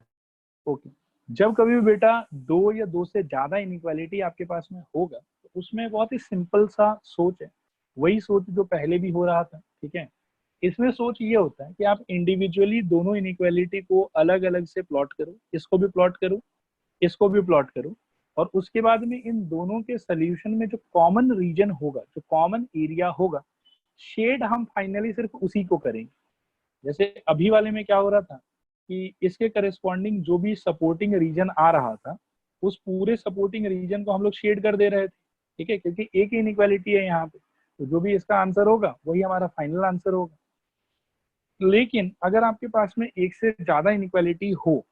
Speaker 1: ओके, जब कभी भी बेटा दो या दो से ज्यादा इनइक्वालिटी आपके पास में होगा तो उसमें बहुत ही सिंपल सा सोच है, वही सोच जो पहले भी हो रहा था। ठीक है, इसमें सोच ये होता है कि आप इंडिविजुअली दोनों इनइक्वालिटी को अलग अलग से प्लॉट करो, इसको भी प्लॉट करो, इसको भी प्लॉट करो, और उसके बाद में इन दोनों के सोल्यूशन में जो कॉमन रीजन होगा, जो कॉमन एरिया होगा, शेड हम फाइनली सिर्फ उसी को करेंगे। जैसे अभी वाले में क्या हो रहा था कि इसके करस्पॉन्डिंग जो भी सपोर्टिंग रीजन आ रहा था, उस पूरे सपोर्टिंग रीजन को हम लोग शेड कर दे रहे थे, ठीक है, क्योंकि एक ही इनइक्वालिटी है यहाँ पे, तो जो भी इसका आंसर होगा वही हमारा फाइनल आंसर होगा। लेकिन अगर आपके पास में एक से ज्यादा इनइक्वालिटी हो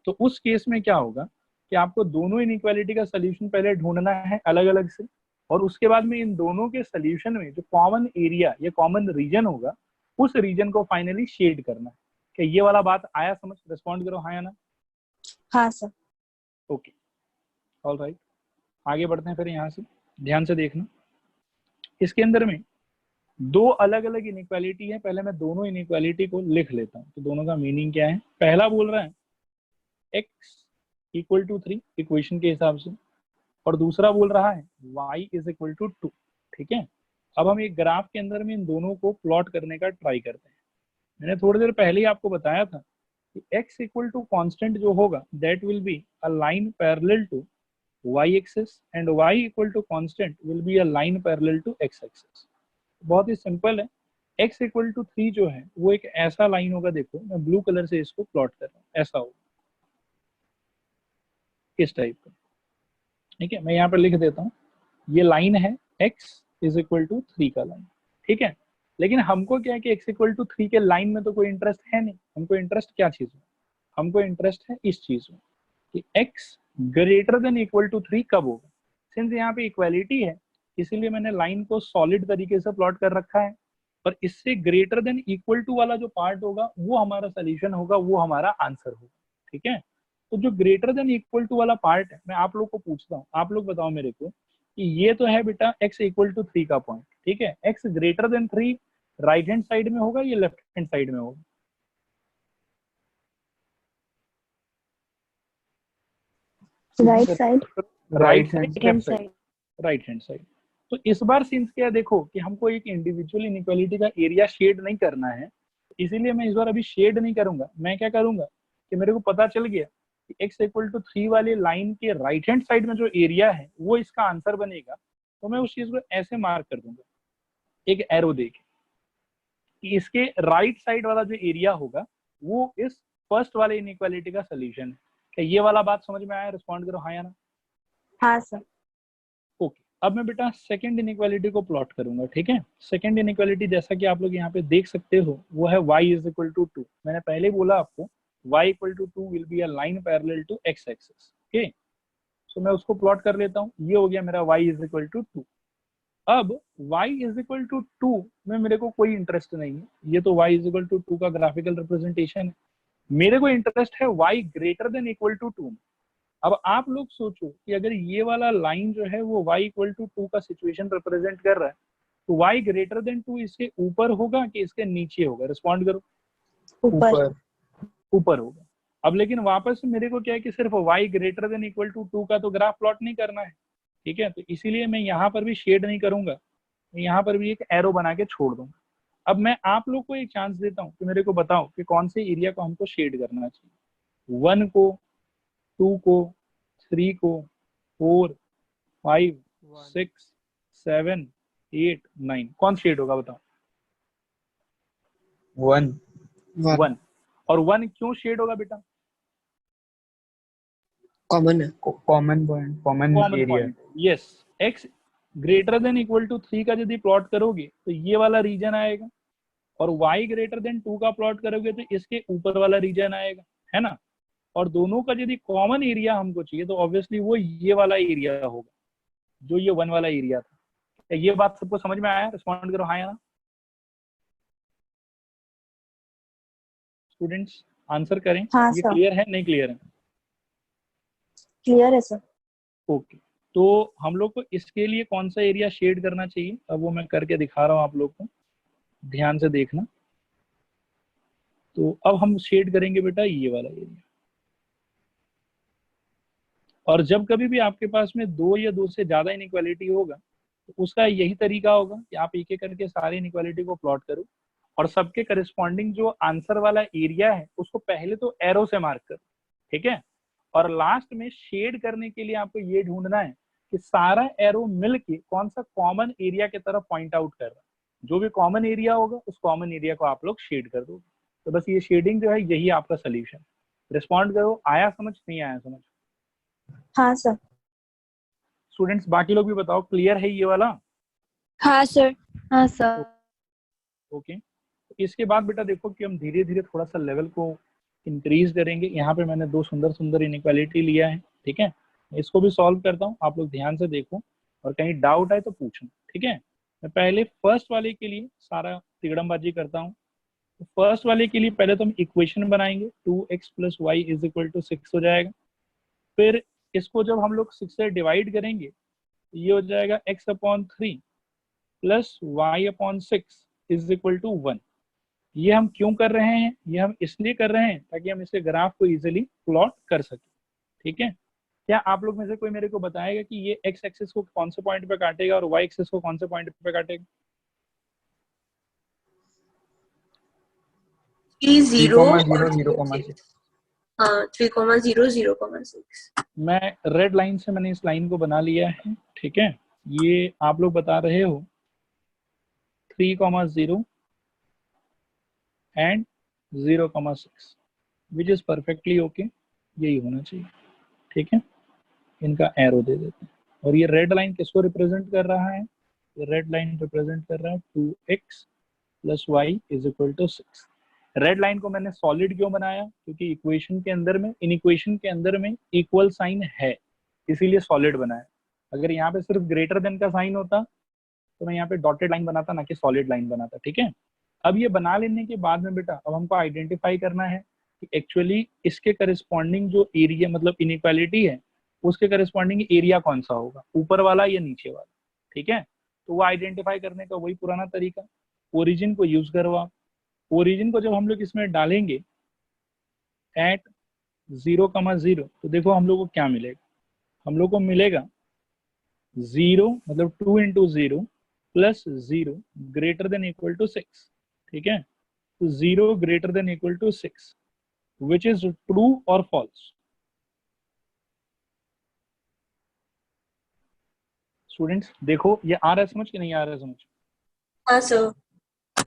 Speaker 1: तो उस केस में क्या होगा कि आपको दोनों इनइक्वालिटी का सोल्यूशन पहले ढूंढना है अलग अलग से, और उसके बाद में इन दोनों के सोल्यूशन में जो कॉमन एरिया या कॉमन रीजन होगा, उस रीजन को फाइनली शेड करना है। क्या ये वाला बात आया समझ? रिस्पॉन्ड करो हाँ या ना।
Speaker 3: हाँ सर।
Speaker 1: ओके, ऑल राइट, आगे बढ़ते हैं फिर। यहाँ से ध्यान से देखना, इसके अंदर में दो अलग अलग इनइक्वालिटी है। पहले मैं दोनों इनइक्वालिटी को लिख लेता हूँ, तो दोनों का मीनिंग क्या है। पहला बोल रहा है x इक्वल टू 3 इक्वेशन के हिसाब से, और दूसरा बोल रहा है y इज इक्वल टू 2, ठीक है। अब हम एक ग्राफ के अंदर में इन दोनों को प्लॉट करने का ट्राई करते हैं। मैंने थोड़ी देर पहले ही आपको बताया था कि x इक्वल टू कॉन्स्टेंट जो होगा that will be a line parallel to y axis, and y equal to constant will be a line parallel to x axis. बहुत ही सिंपल है। x इक्वल टू 3 जो है वो एक ऐसा लाइन होगा, देखो मैं ब्लू कलर से इसको प्लॉट कर रहा हूँ, ऐसा होगा इस टाइप का, ठीक है। मैं यहाँ पर लिख देता हूँ, ये लाइन है x इज इक्वल टू 3 का लाइन, ठीक है। लेकिन हमको क्या है कि x इक्वल टू 3 के लाइन में तो कोई इंटरेस्ट है नहीं। हमको इंटरेस्ट क्या चीज में, हमको इंटरेस्ट है इस चीज में कि x greater than equal to 3 कब होगा। सिंस यहाँ पे इक्वालिटी है, इसीलिए मैंने लाइन को सॉलिड तरीके से प्लॉट कर रखा है, और इससे ग्रेटर देन इक्वल टू वाला जो पार्ट होगा वो हमारा सोल्यूशन होगा, वो हमारा आंसर होगा, ठीक है। तो जो ग्रेटर देन इक्वल टू वाला पार्ट है, मैं आप लोग को पूछता हूँ, आप लोग बताओ मेरे को कि ये तो है बेटा x इक्वल टू 3 का पॉइंट, ठीक है। x greater then 3 right hand side में होगा या लेफ्ट हैंड साइड में होगा?
Speaker 3: Right side.
Speaker 1: Right
Speaker 3: hand side.
Speaker 1: Right hand side. तो इस बार सिंस क्या देखो कि हमको एक इंडिविजुअल इनइक्वालिटी का एरिया शेड नहीं करना है, इसीलिए मैं इस बार अभी शेड नहीं करूंगा। मैं क्या करूंगा कि मेरे को पता चल गया कि x इक्वल टू 3 वाली लाइन के राइट हैंड साइड में जो एरिया है वो इसका आंसर बनेगा, तो मैं उस चीज को ऐसे मार्क कर दूंगा एक एरो देके कि इसके राइट साइड वाला जो एरिया होगा वो इस फर्स्ट वाले इनइक्वालिटी का सोल्यूशन है। क्या ये वाला बात समझ में आया? रिस्पॉन्ड करो हाँ या ना।
Speaker 3: हाँ सर।
Speaker 1: ओके, अब मैं बेटा सेकंड इनइक्वालिटी को प्लॉट करूंगा, ठीक है। सेकंड इनइक्वालिटी जैसा कि आप लोग यहाँ पे देख सकते हो वो है y इज इक्वल टू 2। मैंने पहले बोला आपको y equal to 2 will be a line parallel to x axis, okay. So मैं उसको प्लॉट कर लेता हूँ, ये हो गया मेरा y इज इक्वल टू 2। अब y इज इक्वल टू 2 में मेरे को कोई इंटरेस्ट नहीं है, ये तो y इज इक्वल टू 2 का ग्राफिकल रिप्रेजेंटेशन है। मेरे को इंटरेस्ट है y greater than equal to 2 में। अब आप लोग सोचो कि अगर ये वाला लाइन जो है वो y इक्वल टू 2 का सिचुएशन रिप्रेजेंट कर रहा है, तो y ग्रेटर देन 2 इसके ऊपर होगा कि इसके नीचे होगा? रिस्पॉन्ड करो।
Speaker 3: ऊपर।
Speaker 1: ऊपर होगा। अब लेकिन वापस मेरे को क्या है कि सिर्फ y greater than equal to 2 का तो ग्राफ प्लॉट नहीं करना है, ठीक है। तो इसीलिए मैं यहाँ पर भी शेड नहीं करूंगा, मैं यहाँ पर भी एक एरो बना के छोड़ दूंगा। अब मैं आप लोग को एक चांस देता हूँ कि मेरे को बताओ कि कौन से एरिया को हमको शेड करना चाहिए। 1 को, 2 को, 3 को, 4, 5, 6, 7, 8, 9, कौन शेड होगा बताओ?
Speaker 4: 1
Speaker 1: 1। और 1 क्यों शेड होगा बेटा?
Speaker 2: कॉमन है।
Speaker 4: Common point, common area.
Speaker 1: Yes, x greater than equal to 3 का यदि प्लॉट करोगे तो ये वाला रीजन आएगा, और y ग्रेटर देन 2 का प्लॉट करोगे तो इसके ऊपर वाला रीजन आएगा, है ना। और दोनों का यदि कॉमन एरिया हमको चाहिए तो ऑब्वियसली वो ये वाला एरिया होगा जो ये 1 वाला एरिया था। ये बात सबको समझ में आया? रिस्पॉन्ड करो हाँ या ना। स्टूडेंट्स आंसर करें।
Speaker 3: हाँ
Speaker 1: ये
Speaker 3: सर।
Speaker 1: क्लियर है नहीं क्लियर है?
Speaker 3: क्लियर है सर।
Speaker 1: ओके, तो हम लोग को इसके लिए कौन सा एरिया शेड करना चाहिए, अब वो मैं करके दिखा रहा हूँ आप लोग को, ध्यान से देखना। तो अब हम शेड करेंगे बेटा ये वाला एरिया, और जब कभी भी आपके पास में 2 या 2 से ज्यादा इनइक्वालिटी होगा तो उसका यही तरीका होगा कि आप एक एक करके सारे इनइक्वालिटी को प्लॉट करो, और सबके करस्पॉन्डिंग जो आंसर वाला एरिया है उसको पहले तो एरो से मार्क करो, ठीक है। और लास्ट में शेड करने के लिए आपको ये ढूंढना है कि सारा एरो मिलके कौन सा कॉमन एरिया की तरफ पॉइंट आउट कर रहा है। जो भी कॉमन एरिया होगा उस कॉमन एरिया को आप लोग शेड कर दोगे। तो बस ये शेडिंग जो है यही आपका सोल्यूशन। रिस्पॉन्ड करो, आया समझ नहीं आया समझ?
Speaker 3: हाँ सर।
Speaker 1: स्टूडेंट्स बाकी लोग भी बताओ, क्लियर है ये वाला?
Speaker 3: हाँ सर। हाँ सर।
Speaker 1: ओके, इसके बाद बेटा देखो कि हम धीरे धीरे थोड़ा सा लेवल को इंक्रीज करेंगे। यहाँ पे मैंने दो सुंदर सुंदर इनइक्वालिटी लिया है, ठीक है। इसको भी सॉल्व करता हूँ, आप लोग ध्यान से देखो और कहीं डाउट आए तो पूछना, ठीक है। मैं पहले फर्स्ट वाले के लिए सारा तिगड़मबाजी करता हूँ। तो फर्स्ट वाले के लिए पहले तो हम इक्वेशन बनाएंगे, 2x + y = 6 हो जाएगा। फिर इसको जब हम लोग 6 से डिवाइड करेंगे तो ये हो जाएगा x/3 + y/6 = 1। ये हम क्यों कर रहे हैं? ये हम इसलिए कर रहे हैं ताकि हम इसके ग्राफ को इजीली प्लॉट कर सकें, ठीक है। क्या आप लोग में से कोई मेरे को बताएगा कि ये x एक्सिस को कौन से पॉइंट पे काटेगा और y एक्सिस को कौन से पॉइंट पे काटेगा?
Speaker 4: 3,0,0,6।
Speaker 3: हाँ 3,0,0,6।
Speaker 1: मैं रेड लाइन से मैंने इस लाइन को बना लिया है, ठीक है। ये आप लोग बता रहे हो 3,0 and 0,6 which is perfectly okay. यही होना चाहिए, ठीक है। इनका एरो दे देते हैं। और ये रेड लाइन किसको रिप्रेजेंट कर रहा है? ये रेड लाइन रिप्रेजेंट कर रहा है 2x + y = 6। रेड लाइन को मैंने सॉलिड क्यों बनाया? क्योंकि इक्वेशन के अंदर में, इन इक्वेशन के अंदर में इक्वल साइन है, इसीलिए सॉलिड बनाया। अगर यहाँ पे सिर्फ ग्रेटर देन का साइन होता तो मैं यहाँ पे डॉटेड लाइन बनाता, ना कि सॉलिड लाइन बनाता, ठीक है। अब ये बना लेने के बाद में बेटा अब हमको आइडेंटिफाई करना है कि एक्चुअली इसके करस्पॉन्डिंग जो एरिया मतलब इनइक्वालिटी है उसके करस्पॉन्डिंग एरिया कौन सा होगा, ऊपर वाला या नीचे वाला, ठीक है। तो वो आइडेंटिफाई करने का वही पुराना तरीका, ओरिजिन को यूज करो आप। ओरिजिन को जब हम लोग इसमें डालेंगे एट 0,0 तो देखो हम लोग को क्या मिलेगा। हम लोग को मिलेगा 0 मतलब 2 × 0 + 0 > 6, ठीक है। तो 0 > 6 विच इज ट्रू और फॉल्स? स्टूडेंट्स देखो ये आ रहा है समझ कि नहीं आ रहा है समझ?
Speaker 3: हाँ सर।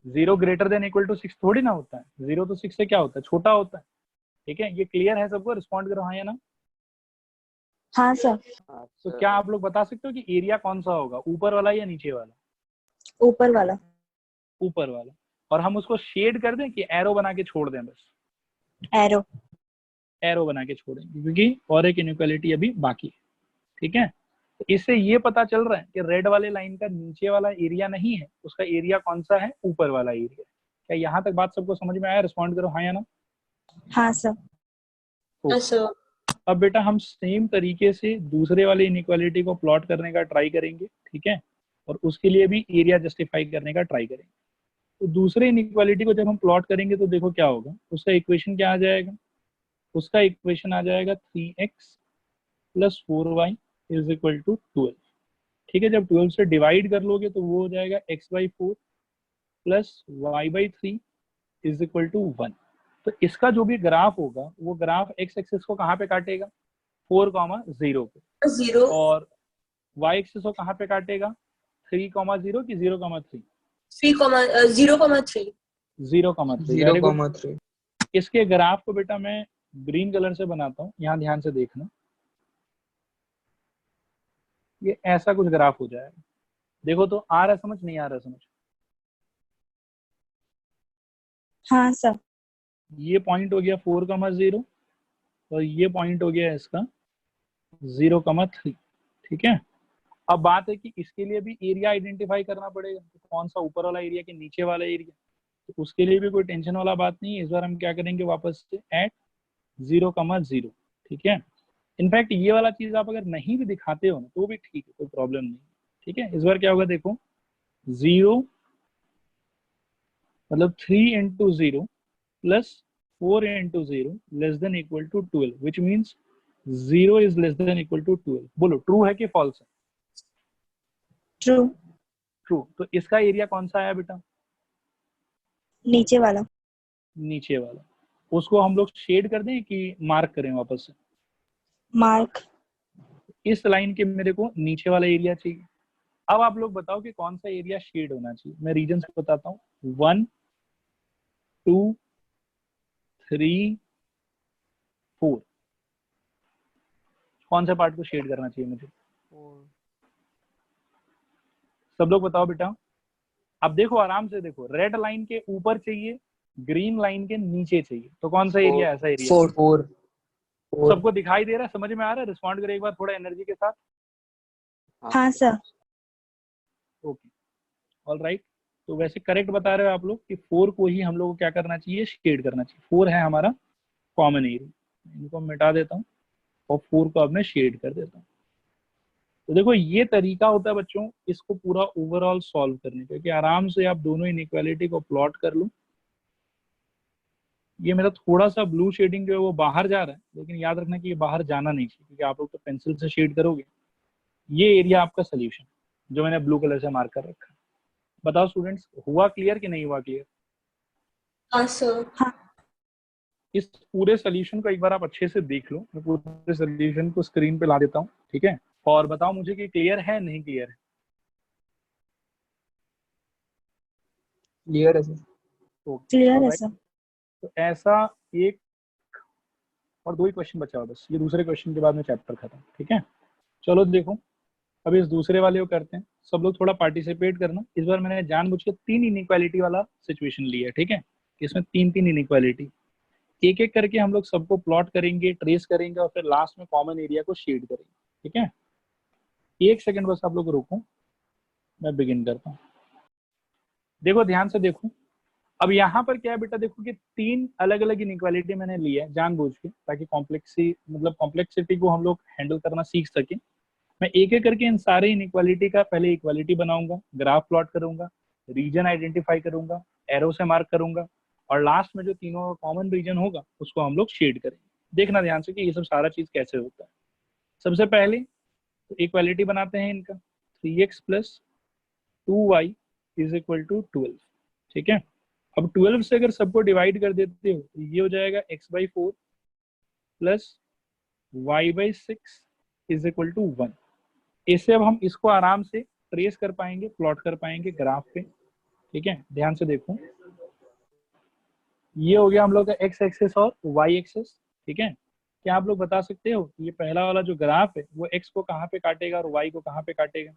Speaker 1: 0 > 6 थोड़ी ना होता है, 0 तो 6 से क्या होता है, छोटा होता है, ठीक है। ये क्लियर है सबको? रिस्पॉन्ड करो हाँ या ना।
Speaker 3: हाँ सर।
Speaker 1: तो क्या आप लोग बता सकते हो कि एरिया कौन सा होगा, ऊपर वाला या नीचे वाला?
Speaker 3: ऊपर वाला।
Speaker 1: ऊपर वाला। और हम उसको शेड कर दें कि एरो बना के छोड़ दें? बस
Speaker 3: एरो।
Speaker 1: एरो बना के छोड़ेंगे क्योंकि और एक इनइक्वालिटी अभी बाकी है, ठीक है। तो इससे ये पता चल रहा है कि रेड वाले लाइन का नीचे वाला एरिया नहीं है, उसका एरिया कौन सा है, ऊपर वाला एरिया। क्या यहाँ तक बात सबको समझ में आया? रिस्पॉन्ड करो हाँ या ना।
Speaker 3: हाँ सर। हाँ सर।
Speaker 1: अब बेटा हम सेम तरीके से दूसरे वाले इनइक्वालिटी को प्लॉट करने का ट्राई करेंगे, ठीक है। और उसके लिए भी एरिया जस्टिफाई करने का ट्राई करेंगे। तो दूसरे इनइक्वालिटी को जब हम प्लॉट करेंगे तो देखो क्या होगा, उसका इक्वेशन क्या आ जाएगा? उसका इक्वेशन आ जाएगा 3x + 4y = 12, ठीक है। जब 12 से डिवाइड कर लोगे तो वो हो जाएगा x/4 + y/3 = 1। तो इसका जो भी ग्राफ होगा वो ग्राफ x एक्सिस को कहाँ पे काटेगा? 4,0 पे।
Speaker 3: 0।
Speaker 1: और y एक्सिस को कहाँ पे काटेगा? 3,0 कि 0,3?
Speaker 3: 0,3।
Speaker 1: 0,3। Very good.
Speaker 4: 0,3।
Speaker 1: इसके ग्राफ को बेटा मैं ग्रीन कलर से बनाता हूँ, यहाँ ध्यान से देखना। ये ऐसा कुछ ग्राफ हो जाएगा। देखो तो आ रहा समझ नहीं आ रहा समझ?
Speaker 3: हाँ सर।
Speaker 1: ये पॉइंट हो गया 4,0 और ये पॉइंट हो गया इसका 0,3, ठीक है। अब बात है कि इसके लिए भी एरिया आइडेंटिफाई करना पड़ेगा, तो कौन सा ऊपर वाला एरिया कि नीचे वाला एरिया। तो उसके लिए भी कोई टेंशन वाला बात नहीं है। इस बार हम क्या करेंगे, वापस से एट 0,0, ठीक है। इनफैक्ट ये वाला चीज आप अगर नहीं भी दिखाते हो ना तो भी ठीक है, कोई प्रॉब्लम नहीं, ठीक है। इस बार क्या होगा देखो, 0 मतलब 3 × 0 + 4 × 0 <= 12, which means 0 is less than equal to 12। बोलो ट्रू है कि फॉल्स है?
Speaker 3: ट्रू।
Speaker 1: ट्रू। तो इसका एरिया कौन सा आया बेटा?
Speaker 3: नीचे वाला।
Speaker 1: नीचे वाला, उसको हम लोग शेड कर दें कि मार्क करें वापस से?
Speaker 3: मार्क।
Speaker 1: इस लाइन के मेरे को नीचे वाला एरिया चाहिए। अब आप लोग बताओ कि कौन सा एरिया शेड होना चाहिए। मैं रीजन बताता हूँ, 1 2 3 4, कौन सा पार्ट को शेड करना चाहिए मुझे?
Speaker 2: 4
Speaker 1: सब लोग बताओ बेटा। अब देखो आराम से देखो, रेड लाइन के ऊपर चाहिए, ग्रीन लाइन के नीचे चाहिए, तो कौन सा एरिया? ऐसा एरिया
Speaker 4: 4 4 4।
Speaker 1: सबको दिखाई दे रहा है? समझ में आ रहा है? रिस्पॉन्ड करें एक बार थोड़ा एनर्जी के साथ।
Speaker 3: हाँ सर।
Speaker 1: Okay, all right. तो वैसे करेक्ट बता रहे हो आप लोग कि 4 को ही हम लोग को क्या करना चाहिए? शेड करना चाहिए। 4 है हमारा कॉमन एरिया। इनको मिटा देता हूँ और 4 को अब मैं शेड कर देता हूँ। तो देखो ये तरीका होता है बच्चों इसको पूरा ओवरऑल सॉल्व करने का, कि आराम से आप दोनों इनइक्वालिटी को प्लॉट कर लो। ये मेरा थोड़ा सा ब्लू शेडिंग जो है वो बाहर जा रहा है, लेकिन याद रखना कि ये बाहर जाना नहीं चाहिए, क्योंकि आप लोग तो पेंसिल से शेड करोगे। ये एरिया आपका सोल्यूशन जो मैंने ब्लू कलर से मार्क कर रखा है। बताओ स्टूडेंट्स, हुआ क्लियर कि नहीं हुआ क्लियर?
Speaker 5: हाँ सर।
Speaker 3: हाँ।
Speaker 1: इस पूरे सोल्यूशन को एक बार आप अच्छे से देख लो। मैं पूरे सोल्यूशन को स्क्रीन पे ला देता हूँ, ठीक है? और बताओ मुझे कि क्लियर है नहीं क्लियर है?
Speaker 4: क्लियर है सर।
Speaker 1: तो
Speaker 3: क्लियर है सर।
Speaker 1: तो ऐसा एक और 2 ही क्वेश्चन बचा हुआ बस। ये दूसरे क्वेश्चन के बाद में चैप्टर खत्म, ठीक है? चलो देखो, अब इस दूसरे वाले को करते हैं। सब लोग थोड़ा पार्टिसिपेट करना। इस बार मैंने जानबूझ के 3 इनइक्वालिटी वाला सिचुएशन लिया है, ठीक है? इसमें 3 इनइक्वालिटी एक एक करके हम लोग सबको प्लॉट करेंगे, ट्रेस करेंगे और फिर लास्ट में कॉमन एरिया को शेड करेंगे, ठीक है? 1 सेकंड बस आप लोग रुको, मैं बिगिन करता हूँ। देखो ध्यान से देखो। अब यहाँ पर क्या है बेटा, देखो कि 3 अलग अलग इनइक्वालिटी मैंने लिया है जानबूझ के, ताकि कॉम्प्लेक्सिटी को हम लोग हैंडल करना सीख सके। मैं एक एक करके इन सारे इनइक्वालिटी का पहले इक्वालिटी बनाऊंगा, ग्राफ प्लॉट करूंगा, रीजन आइडेंटिफाई करूंगा, एरो से मार्क करूंगा, और लास्ट में जो तीनों कॉमन रीजन होगा उसको हम लोग शेड करेंगे। देखना ध्यान से कि ये सब सारा चीज कैसे होता है। सबसे पहले तो इक्वालिटी बनाते हैं इनका, 3x plus 2y is equal to 12, ठीक है? अब 12 से अगर सबको डिवाइड कर देते हो तो ये हो जाएगा x/4 plus y/6 is equal to 1। इससे अब हम इसको आराम से ट्रेस कर पाएंगे, प्लॉट कर पाएंगे ग्राफ पे, ठीक है? ध्यान से देखो, ये हो गया हम लोग का एक्स एक्सेस और वाई एक्सेस, ठीक है? क्या आप लोग बता सकते हो कि ये पहला वाला जो ग्राफ है वो एक्स को कहाँ पे काटेगा और वाई को कहाँ पे काटेगा?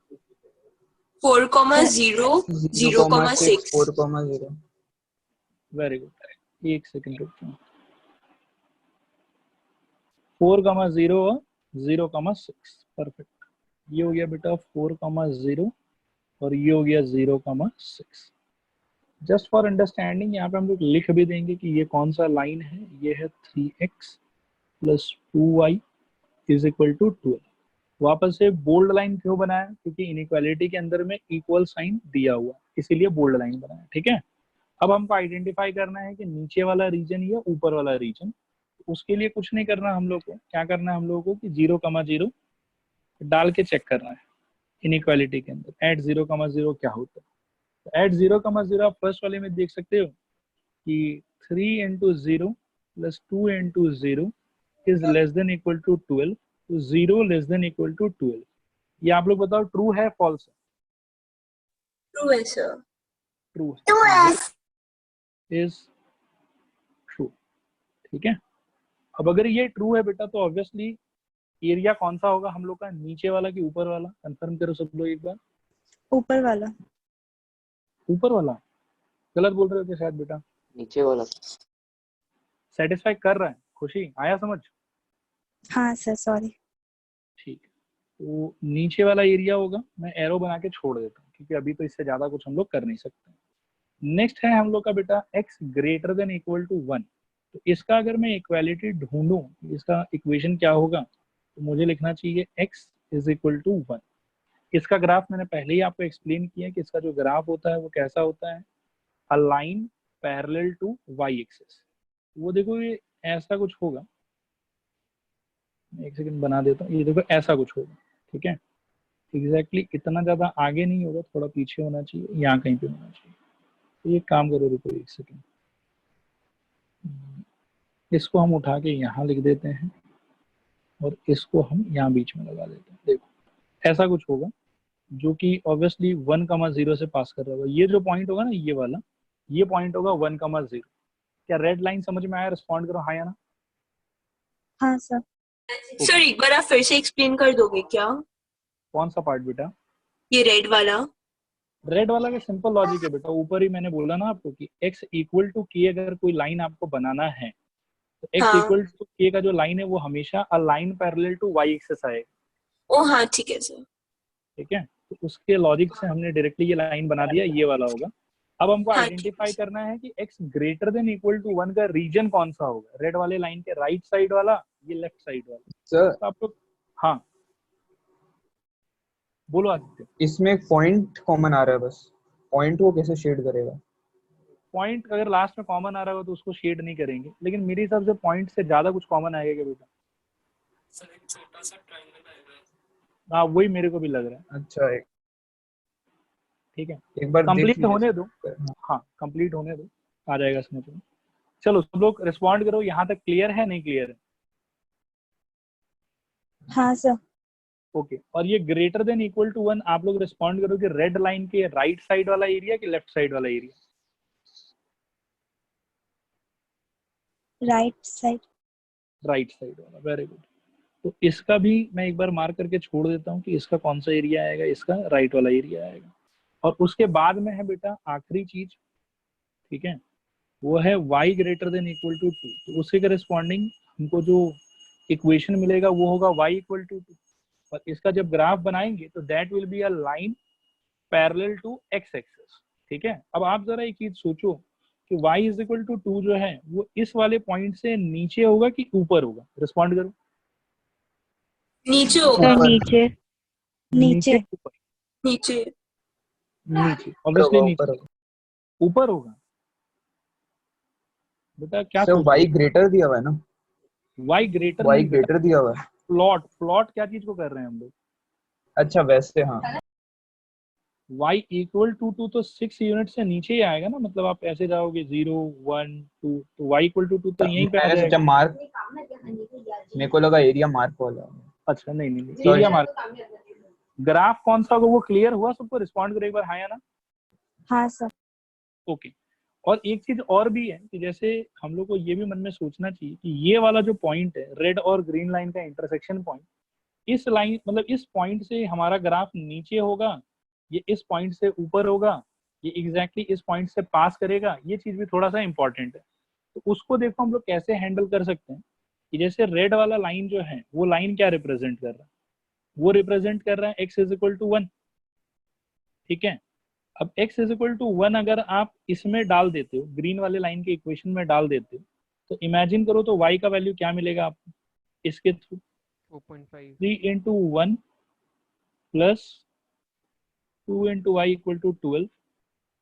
Speaker 5: 4,0, 0,6।
Speaker 4: 4,0।
Speaker 1: वेरी गुड, एक सेकंड रुकते हैं। 4,0 और 0,6, परफेक्ट। ये हो गया बेटा 4,0 और ये हो गया 0,6। जस्ट फॉर अंडरस्टैंडिंग यहाँ पे हम लोग लिख भी देंगे कि ये कौन सा लाइन है। ये है 3x plus 2y is equal to 12। वापस से बोल्ड लाइन क्यों बनाया? क्योंकि इनइक्वालिटी के अंदर में इक्वल साइन दिया हुआ, इसीलिए बोल्ड लाइन बनाया, ठीक है? अब हमको आइडेंटिफाई करना है कि नीचे वाला रीजन या ऊपर वाला रीजन। उसके लिए कुछ नहीं करना हम लोग को, क्या करना है हम लोगों को कि 0,0 डाल के चेक करना है इनइक्वालिटी के अंदर। एट 0,0 क्या होता है? तो एट 0,0 आप फर्स्ट वाले में देख सकते हो कि 3 into 0 plus 2 into 0 is less than equal to 12। तो 0 लेस देन इक्वल टू 12। ये आप लोग बताओ ट्रू है फॉल्स है?
Speaker 5: ट्रू है सर।
Speaker 1: ट्रू है, इज ट्रू, ठीक है? अब अगर ये ट्रू है बेटा तो ऑब्वियसली एरिया कौन सा होगा हम लोग का, नीचे वाला कि ऊपर वाला? कंफर्म करो सब लोग एक बार।
Speaker 3: ऊपर वाला।
Speaker 1: ऊपर वाला? गलत बोल रहे हो क्या शायद बेटा?
Speaker 6: नीचे वाला।
Speaker 1: सेटिस्फाई कर रहा है? खुशी आया समझ?
Speaker 3: हाँ सर, सॉरी।
Speaker 1: ठीक है, तो नीचे वाला एरिया होगा। मैं एरो बना के छोड़ देता हूँ क्योंकि अभी तो इससे ज्यादा कुछ हम लोग कर नहीं सकते। नेक्स्ट है हम लोग का बेटा x greater than equal to 1। तो इसका अगर मैं इक्वालिटी ढूंढूं, इसका इक्वेशन क्या होगा, तो मुझे लिखना चाहिए x इज इक्वल टू 1। इसका ग्राफ मैंने पहले ही आपको एक्सप्लेन किया कि इसका जो ग्राफ होता है वो कैसा होता है, a line parallel to y axis. वो देखो ये ऐसा कुछ होगा, एक सेकंड बना देता हूँ। ये देखो ऐसा कुछ होगा, ठीक है? एग्जैक्टली इतना ज्यादा आगे नहीं होगा, थोड़ा पीछे होना चाहिए, यहाँ कहीं पे होना चाहिए। ये काम करो, रुको एक सेकेंड, इसको हम उठा के यहाँ लिख देते हैं और इसको हम यहाँ बीच में लगा देते हैं। देखो ऐसा कुछ होगा जो कि ऑब्वियसली 1,0 से पास कर रहा होगा। ये जो पॉइंट होगा ना, ये वाला, ये पॉइंट होगा 1,0। क्या रेड लाइन समझ में आया? रिस्पॉन्ड करो हाँ या ना।
Speaker 3: हाँ सर।
Speaker 5: सर एक बार आप फिर से एक्सप्लेन कर दोगे क्या?
Speaker 1: कौन सा पार्ट बेटा?
Speaker 5: ये रेड वाला।
Speaker 1: रेड वाला का सिंपल लॉजिक है बेटा, ऊपर ही मैंने बोला ना आपको कि x इक्वल टू के अगर कोई लाइन आपको बनाना है तो x
Speaker 5: हाँ।
Speaker 1: इक्वल टू के का जो लाइन है वो हमेशा a line parallel to y axis आएगा।
Speaker 5: ओ हाँ ठीक है सर।
Speaker 1: ठीक है, तो उसके लॉजिक से हमने डायरेक्टली ये लाइन बना दिया, ये वाला होगा। अब हमको
Speaker 5: हाँ,
Speaker 1: आइडेंटिफाई करना है कि x greater than equal to 1 का रीजन कौन सा होगा। रेड वाले लाइन के राइट साइड वाला, ये लेफ्ट साइड वाला।
Speaker 4: सर
Speaker 1: तो आप लोग हाँ बोलो आदित्य।
Speaker 4: इसमें पॉइंट कॉमन आ रहा है, बस पॉइंट को कैसे शेड करेगा?
Speaker 1: पॉइंट अगर लास्ट में कॉमन आ रहा हो तो उसको शेड नहीं करेंगे, लेकिन मेरे हिसाब से पॉइंट से ज्यादा कुछ कॉमन आएगा क्या बेटा?
Speaker 2: सर एक छोटा सा ट्रायंगल आएगा।
Speaker 1: हाँ वही मेरे को भी लग रहा है।
Speaker 4: अच्छा
Speaker 1: ठीक है,
Speaker 4: एक बार देख
Speaker 1: कंप्लीट
Speaker 4: लीजिए
Speaker 1: होने दो।
Speaker 4: सर।
Speaker 1: हाँ कंप्लीट होने दो, आ जाएगा समझ में। चलो सब लोग रिस्पॉन्ड करो, यहाँ तक क्लियर है नहीं क्लियर है?
Speaker 3: हाँ सर।
Speaker 1: ओके, और ये ग्रेटर देन इक्वल टू 1 आप लोग रिस्पॉन्ड करो कि रेड लाइन के राइट साइड वाला एरिया कि लेफ्ट साइड वाला area?
Speaker 3: Right side.
Speaker 1: Right side वाला, वेरी गुड। तो इसका भी मैं एक बार मार्क करके छोड़ देता हूँ कि इसका कौन सा एरिया आएगा, इसका राइट वाला एरिया आएगा। और उसके बाद में है बेटा आखिरी चीज, ठीक है, वो है y greater than equal to 2। तो उसके करस्पॉन्डिंग हमको जो इक्वेशन मिलेगा वो होगा y इक्वल टू 2। और इसका जब ग्राफ बनाएंगे तो that will be a line parallel to x axis. ठीक है, अब आप जरा एक चीज सोचो कि y इज इक्वल टू 2 जो है वो इस वाले पॉइंट से नीचे होगा कि ऊपर होगा? रिस्पॉन्ड करो।
Speaker 5: नीचे
Speaker 3: सर
Speaker 5: होगा।
Speaker 3: नीचे। नीचे।
Speaker 1: ऊपर?
Speaker 5: नीचे।
Speaker 1: नीचे, ऑब्वियसली नीचे।
Speaker 4: ऊपर
Speaker 1: ऊपर होगा बेटा, क्या
Speaker 4: सर
Speaker 1: सोच
Speaker 4: वाई
Speaker 1: रहे हो?
Speaker 4: ग्रेटर दिया हुआ है ना?
Speaker 1: y ग्रेटर
Speaker 4: वाई
Speaker 1: नहीं बेटा,
Speaker 4: ग्रेटर दिया हुआ है।
Speaker 1: प्लॉट प्लॉट क्या चीज को कर रहे हैं हम लोग?
Speaker 4: अच्छा वैसे हाँ
Speaker 1: y इक्वल टू 2 तो 6 यूनिट से नीचे ही आएगा ना, मतलब आप ऐसे जाओगे 0 1 2 तो y इक्वल टू 2 तो यहीं पे आ
Speaker 4: मैंने सोचा
Speaker 1: जाएगा।
Speaker 4: मार्क, मेरे को लगा एरिया मार्क वाला।
Speaker 1: अच्छा नहीं नहीं,
Speaker 4: Sorry.
Speaker 1: Area mark. ग्राफ कौन सा होगा वो क्लियर हुआ सबको? रिस्पॉन्ड करो एक बार हाँ या ना।
Speaker 3: हाँ सर।
Speaker 1: ओके, और एक चीज और भी है कि जैसे हम लोग को ये भी मन में सोचना चाहिए कि ये वाला जो पॉइंट है रेड और ग्रीन लाइन का इंटरसेक्शन पॉइंट, इस लाइन मतलब इस पॉइंट से हमारा ग्राफ नीचे होगा, ये इस पॉइंट से ऊपर होगा, ये एग्जैक्टली इस पॉइंट से पास करेगा, ये चीज भी थोड़ा सा इंपॉर्टेंट है। तो उसको देखो हम लोग कैसे हैंडल कर सकते हैं कि जैसे रेड वाला लाइन जो है वो लाइन क्या रिप्रेजेंट कर रहा है? वो रिप्रेजेंट कर रहा है x इज इक्वल टू 1। ठीक है, अब x इज इक्वल टू 1 अगर आप इसमें डाल देते हो, ग्रीन वाले लाइन के इक्वेशन में डाल देते हो, तो इमेजिन करो तो y का वैल्यू क्या मिलेगा आपको इसके थ्रू?
Speaker 2: 4.5
Speaker 1: 3 into 1 plus 2 into y equal to 12।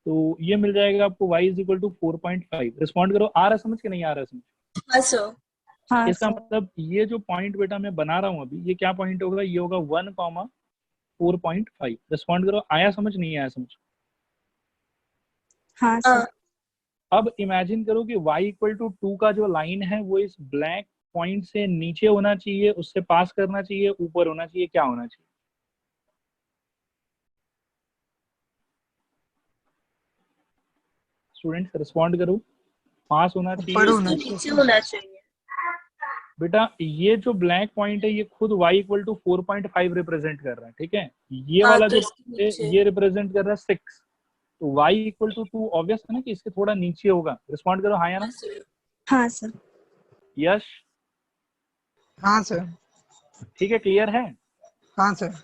Speaker 1: तो ये मिल जाएगा आपको y is equal to 4.5। Respond करो, आ रहा समझ के नहीं आ रहा समझ?
Speaker 5: हाँ सर।
Speaker 3: हाँ
Speaker 1: इसका
Speaker 3: सर।
Speaker 1: मतलब ये जो पॉइंट बेटा मैं बना रहा हूँ अभी, ये क्या पॉइंट होगा? ये होगा 1,4.5। रिस्पॉन्ड करो, आया समझ नहीं आया समझ?
Speaker 3: हाँ
Speaker 5: हाँ।
Speaker 3: सर।
Speaker 1: अब इमेजिन करो कि y इक्वल टू 2 का जो लाइन है वो इस ब्लैक पॉइंट से नीचे होना चाहिए, उससे पास करना चाहिए, ऊपर होना चाहिए, क्या होना चाहिए? स्टूडेंट्स रिस्पॉन्ड करो, पास होना चाहिए?
Speaker 5: नीचे होना चाहिए।
Speaker 1: बेटा ये जो ब्लैक पॉइंट है ये खुद y इक्वल टू 4.5 रिप्रेजेंट कर रहा है। ठीक है, ये
Speaker 5: हाँ,
Speaker 1: वाला
Speaker 5: तो
Speaker 1: जो
Speaker 5: इसके
Speaker 1: point है
Speaker 5: नीचे।
Speaker 1: ये रिप्रेजेंट कर रहा है 6। तो y इक्वल टू 2 ऑब्वियस है ना कि इसके थोड़ा नीचे होगा। रिस्पॉन्ड करो हाँ या ना।
Speaker 5: हाँ सर।
Speaker 3: हाँ सर।
Speaker 1: यश
Speaker 6: हाँ सर।
Speaker 1: ठीक है, क्लियर है?
Speaker 6: हाँ सर।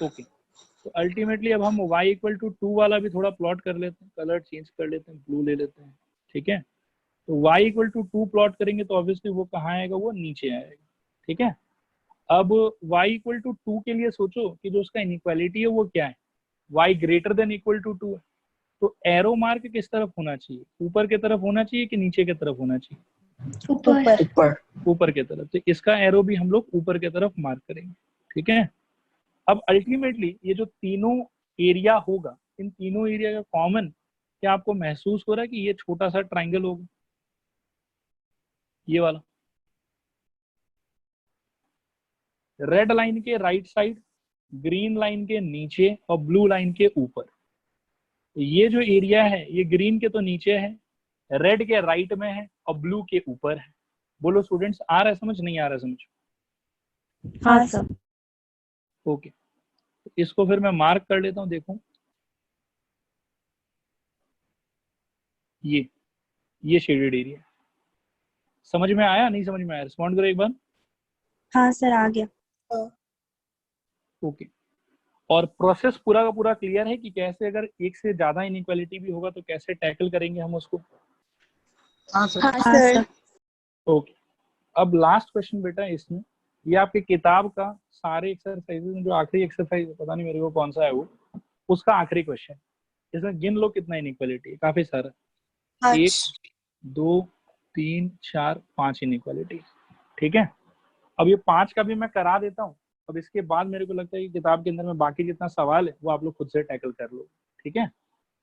Speaker 1: ओके, तो अल्टीमेटली अब हम y इक्वल टू 2 वाला भी थोड़ा प्लॉट कर लेते हैं, कलर चेंज कर लेते हैं, ब्लू ले लेते हैं। ठीक है, तो y इक्वल टू 2 प्लॉट करेंगे तो ऑब्वियसली वो कहाँ आएगा? वो नीचे आएगा। ठीक है, अब y इक्वल टू 2 के लिए सोचो कि जो उसका इनइक्वालिटी है वो क्या है? y greater than equal to 2 है। तो एरो मार्क किस तरफ होना चाहिए? ऊपर की तरफ होना चाहिए कि नीचे की तरफ होना चाहिए?
Speaker 3: ऊपर।
Speaker 4: ऊपर।
Speaker 1: ऊपर की तरफ। तो इसका एरो भी हम लोग ऊपर की तरफ मार्क करेंगे। ठीक है, अब अल्टीमेटली ये जो तीनों एरिया होगा, इन तीनों एरिया का कॉमन क्या आपको महसूस हो रहा है कि ये छोटा सा ट्राइंगल होगा, ये वाला रेड लाइन के राइट साइड, ग्रीन लाइन के नीचे और ब्लू लाइन के ऊपर। ये जो एरिया है ये ग्रीन के तो नीचे है, रेड के राइट में है और ब्लू के ऊपर है। बोलो स्टूडेंट्स, आ रहा है समझ, नहीं आ रहा है समझ?
Speaker 3: हाँ सर।
Speaker 1: ओके, तो इसको फिर मैं मार्क कर लेता हूँ। देखो ये शेडेड एरिया समझ में आया, नहीं समझ में आया? रिस्पॉन्ड करो एक बार।
Speaker 3: हाँ सर, आ गया।
Speaker 1: ओके, और प्रोसेस पूरा का पूरा क्लियर है कि कैसे अगर एक से ज्यादा इनइक्वालिटी भी होगा तो कैसे टैकल करेंगे हम उसको?
Speaker 6: हाँ सर।
Speaker 5: हाँ
Speaker 3: हाँ
Speaker 5: सर।
Speaker 3: सर।
Speaker 1: ओके, अब लास्ट क्वेश्चन बेटा इसमें, ये आपकी किताब का सारे एक्सरसाइजेज में जो आखिरी एक्सरसाइज, पता नहीं मेरे को कौन सा है वो, उसका आखिरी क्वेश्चन। इसमें गिन लो कितना इनइक्वालिटी है, काफी सारा, 1 2 3 4 5 इनइक्वालिटी। ठीक है, अब ये 5 का भी मैं करा देता हूँ। अब इसके बाद मेरे को लगता है कि किताब के अंदर में बाकी जितना सवाल है वो आप लोग खुद से टैकल कर लो। ठीक है,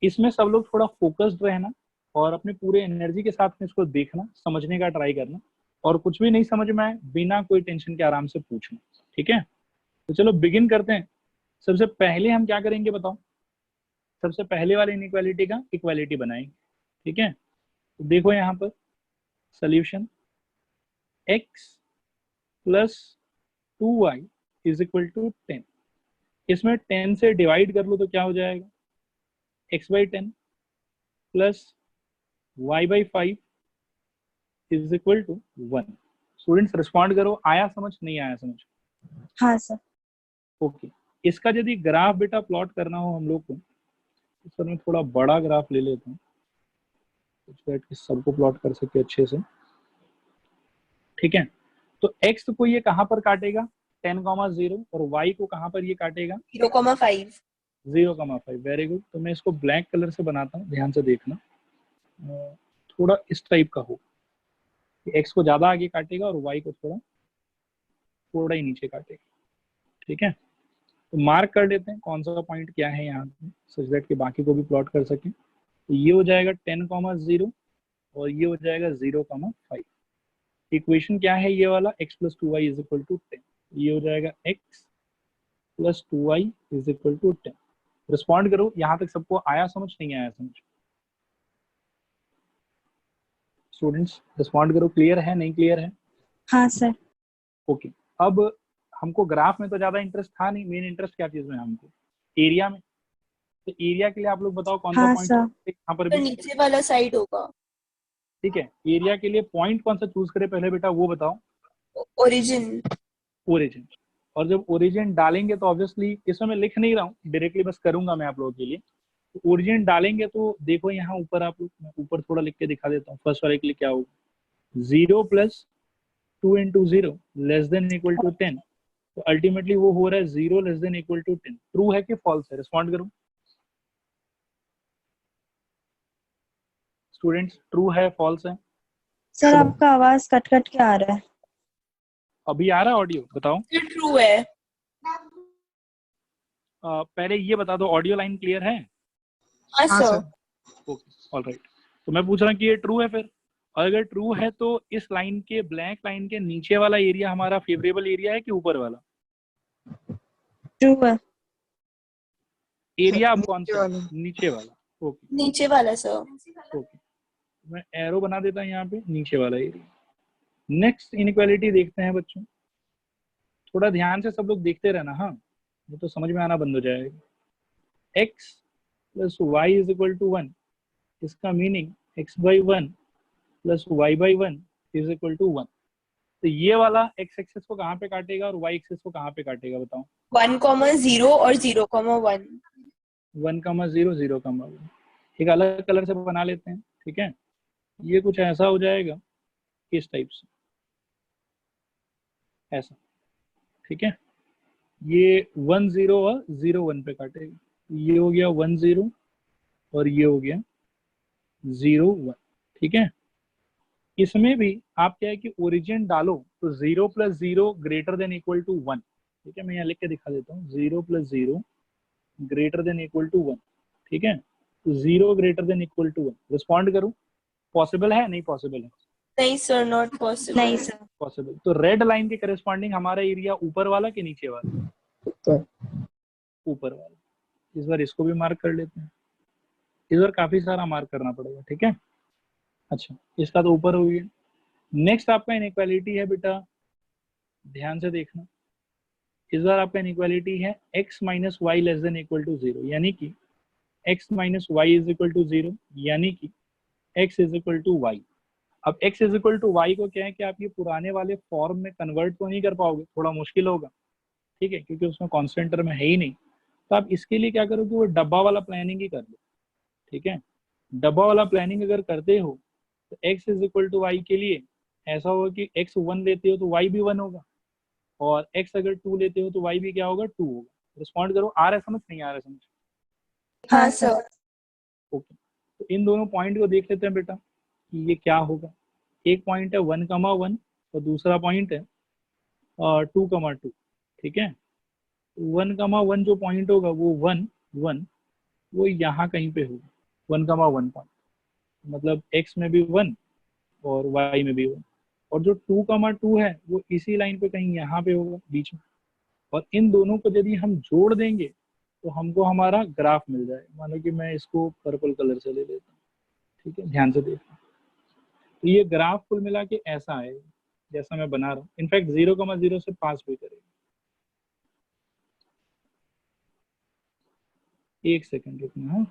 Speaker 1: इसमें सब लोग थोड़ा फोकस्ड रहना और अपने पूरे एनर्जी के साथ में इसको देखना, समझने का ट्राई करना, और कुछ भी नहीं समझ में आए बिना कोई टेंशन के आराम से पूछना। ठीक है, तो चलो बिगिन करते हैं। सबसे पहले हम क्या करेंगे बताओ? सबसे पहले वाले इनइक्वालिटी का इक्वालिटी बनाएंगे। ठीक है, तो देखो यहाँ पर solution, x plus 2y is equal to 10। इसमें 10 से डिवाइड कर लो तो क्या हो जाएगा? x by 10 plus y by 5 is equal to 1। Students respond करो, आया समझ, नहीं आया समझ?
Speaker 3: हाँ सर।
Speaker 1: ओके, इसका यदि ग्राफ बेटा प्लॉट करना हो हम लोग को, तो सर मैं थोड़ा बड़ा ग्राफ ले लेता हूँ कि सबको प्लॉट कर सके अच्छे से। ठीक है, तो x को ये कहाँ पर काटेगा? 10,0, और y को कहाँ पर ये काटेगा?
Speaker 5: 0,5।
Speaker 1: 0,5। Very good. तो मैं इसको ब्लैक कलर से बनाता हूँ, ध्यान से देखना। थोड़ा इस टाइप का हो कि x को ज्यादा आगे काटेगा और y को थोड़ा थोड़ा ही नीचे काटेगा। ठीक है, तो मार्क कर लेते हैं कौन सा पॉइंट क्या है यहाँ पे, सच दैट कि बाकी को भी प्लॉट कर सके। तो ये हो जाएगा 10,0 और ये हो जाएगा 0,5। इक्वेशन क्या है ये वाला? x plus 2y is equal to 10। ये हो जाएगा x plus 2y is equal to 10। Respond करो, यहाँ तक सबको आया समझ, नहीं आया समझ? स्टूडेंट्स रिस्पॉन्ड करो, क्लियर है, नहीं क्लियर है?
Speaker 3: हाँ सर।
Speaker 1: ओके, अब हमको ग्राफ में तो ज्यादा इंटरेस्ट था नहीं, मेन इंटरेस्ट क्या चीज में है हमको? एरिया में। तो एरिया के लिए आप लोग बताओ कौन सा
Speaker 3: हाँ
Speaker 1: पॉइंट
Speaker 3: सर।
Speaker 1: यहाँ पर
Speaker 5: तो
Speaker 1: भी?
Speaker 5: नीचे वाला साइड होगा।
Speaker 1: ठीक है, एरिया के लिए पॉइंट कौन सा चूज करे पहले बेटा, वो बताओ।
Speaker 5: ओरिजिन।
Speaker 1: ओरिजिन। और जब ओरिजिन डालेंगे तो ऑब्वियसली, इसमें मैं लिख नहीं रहा हूँ, डायरेक्टली बस करूंगा मैं आप लोगों के लिए। तो ओरिजिन डालेंगे तो देखो यहाँ ऊपर, आप लोग, मैं ऊपर थोड़ा लिख के दिखा देता हूँ। फर्स्ट वाले के लिए क्या होगा? 0 plus 2 into 0 less than equal to 10। तो अल्टीमेटली वो हो रहा है 0 less than equal to 10। True है कि फॉल्स है? रिस्पॉन्ड करूँ स्टूडेंट्स, ट्रू है फॉल्स है?
Speaker 3: सर आपका आवाज कट कट के आ रहा है।
Speaker 1: अभी आ रहा है ऑडियो? बताओ।
Speaker 5: ट्रू है।
Speaker 1: पहले ये बता दो, ऑडियो लाइन क्लियर है?
Speaker 5: हाँ
Speaker 6: हाँ
Speaker 5: सर।
Speaker 6: सर।
Speaker 1: Okay, alright. तो मैं पूछ रहा हूँ कि ये ट्रू है फिर, और अगर ट्रू है तो इस लाइन के, ब्लैक लाइन के नीचे वाला एरिया हमारा फेवरेबल एरिया है कि ऊपर वाला?
Speaker 3: ट्रू है।
Speaker 1: एरिया अब
Speaker 6: नीचे
Speaker 1: कौन सा?
Speaker 6: वाला।
Speaker 1: नीचे वाला। ओके
Speaker 5: नीचे वाला सर।
Speaker 1: ओके, मैं एरो बना देता हूँ यहाँ पे, नीचे वाला एरिया। नेक्स्ट इनइक्वालिटी देखते हैं बच्चों, थोड़ा ध्यान से सब लोग देखते रहना। हाँ, ये तो समझ में आना बंद हो जाएगा। x plus y is equal to 1, इसका meaning x by 1 plus y by 1 is equal to 1। तो ये वाला x एक्सिस को कहाँ पे काटेगा और y एक्सिस को कहाँ पे काटेगा बताओ?
Speaker 5: 1,0 और 0,1।
Speaker 1: 1,0 0,1। एक अलग कलर से बना लेते हैं। ठीक है, ये कुछ ऐसा हो जाएगा, इस टाइप से, ऐसा। ठीक है, ये 1 0 और 0 1 पे काटेगा। ये हो गया 1 0 और ये हो गया 0 1। ठीक है, इसमें भी आप क्या है कि ओरिजिन डालो तो 0 plus 0 greater than equal to 1। ठीक है, मैं यहाँ लिख के दिखा देता हूँ, 0 plus 0 greater than equal to 1। ठीक है, 0 greater than equal to 1। Respond करूं, पॉसिबल है नहीं पॉसिबल है?
Speaker 5: नहीं सर, नॉट पॉसिबल।
Speaker 3: नहीं सर।
Speaker 1: पॉसिबल। तो रेड लाइन के करस्पॉन्डिंग हमारा एरिया ऊपर वाला कि नीचे वाला? ऊपर वाला। इस बार इसको भी मार्क कर लेते हैं, इस बार काफी सारा मार्क करना पड़ेगा, ठीक है। अच्छा, इसका तो ऊपर हो गया। नेक्स्ट आपका इनइक्वालिटी है बेटा, ध्यान से देखना। इस बार आपका इनइक्वालिटी है x minus y less than equal to 0, यानी कि x minus y is equal to 0, यानी कि x is equal to y. अब x इज इक्वल टू वाई को क्या है कि आप ये पुराने वाले फॉर्म में कन्वर्ट तो नहीं कर पाओगे, थोड़ा मुश्किल होगा, ठीक है, क्योंकि उसमें कॉन्स्टेंट टर्म है ही नहीं। तो आप इसके लिए क्या करोगे, वो डब्बा वाला प्लानिंग ही कर लो, ठीक है। डब्बा वाला प्लानिंग अगर करते हो तो x is equal to y के लिए ऐसा होगा कि x 1 लेते हो तो y भी 1 होगा, और x अगर 2 लेते हो तो y भी क्या होगा, 2 होगा। रिस्पॉन्ड करो, आ रहा है समझ, नहीं आ रहा है समझ?
Speaker 5: हाँ सर।
Speaker 1: ओके, तो इन दोनों पॉइंट को देख लेते हैं बेटा कि ये क्या होगा। एक पॉइंट है 1,1 और दूसरा पॉइंट है 2,2, ठीक है। 1,1 जो पॉइंट होगा वो 1 1 वो यहाँ कहीं पे होगा, 1,1 पॉइंट, मतलब x में भी 1 और y में भी 1, और जो 2,2 है वो इसी लाइन पे कहीं यहाँ पे होगा बीच में। और इन दोनों को यदि हम जोड़ देंगे तो हमको हमारा ग्राफ मिल जाएगा। मानो कि मैं इसको पर्पल कलर से ले लेता हूँ, ठीक है, ध्यान से देखना। तो ये ग्राफ कुल मिला के ऐसा आएगा जैसा मैं बना रहा हूँ। इनफैक्ट 0,0 से पास भी करेगा। एक सेकंड रुकना है।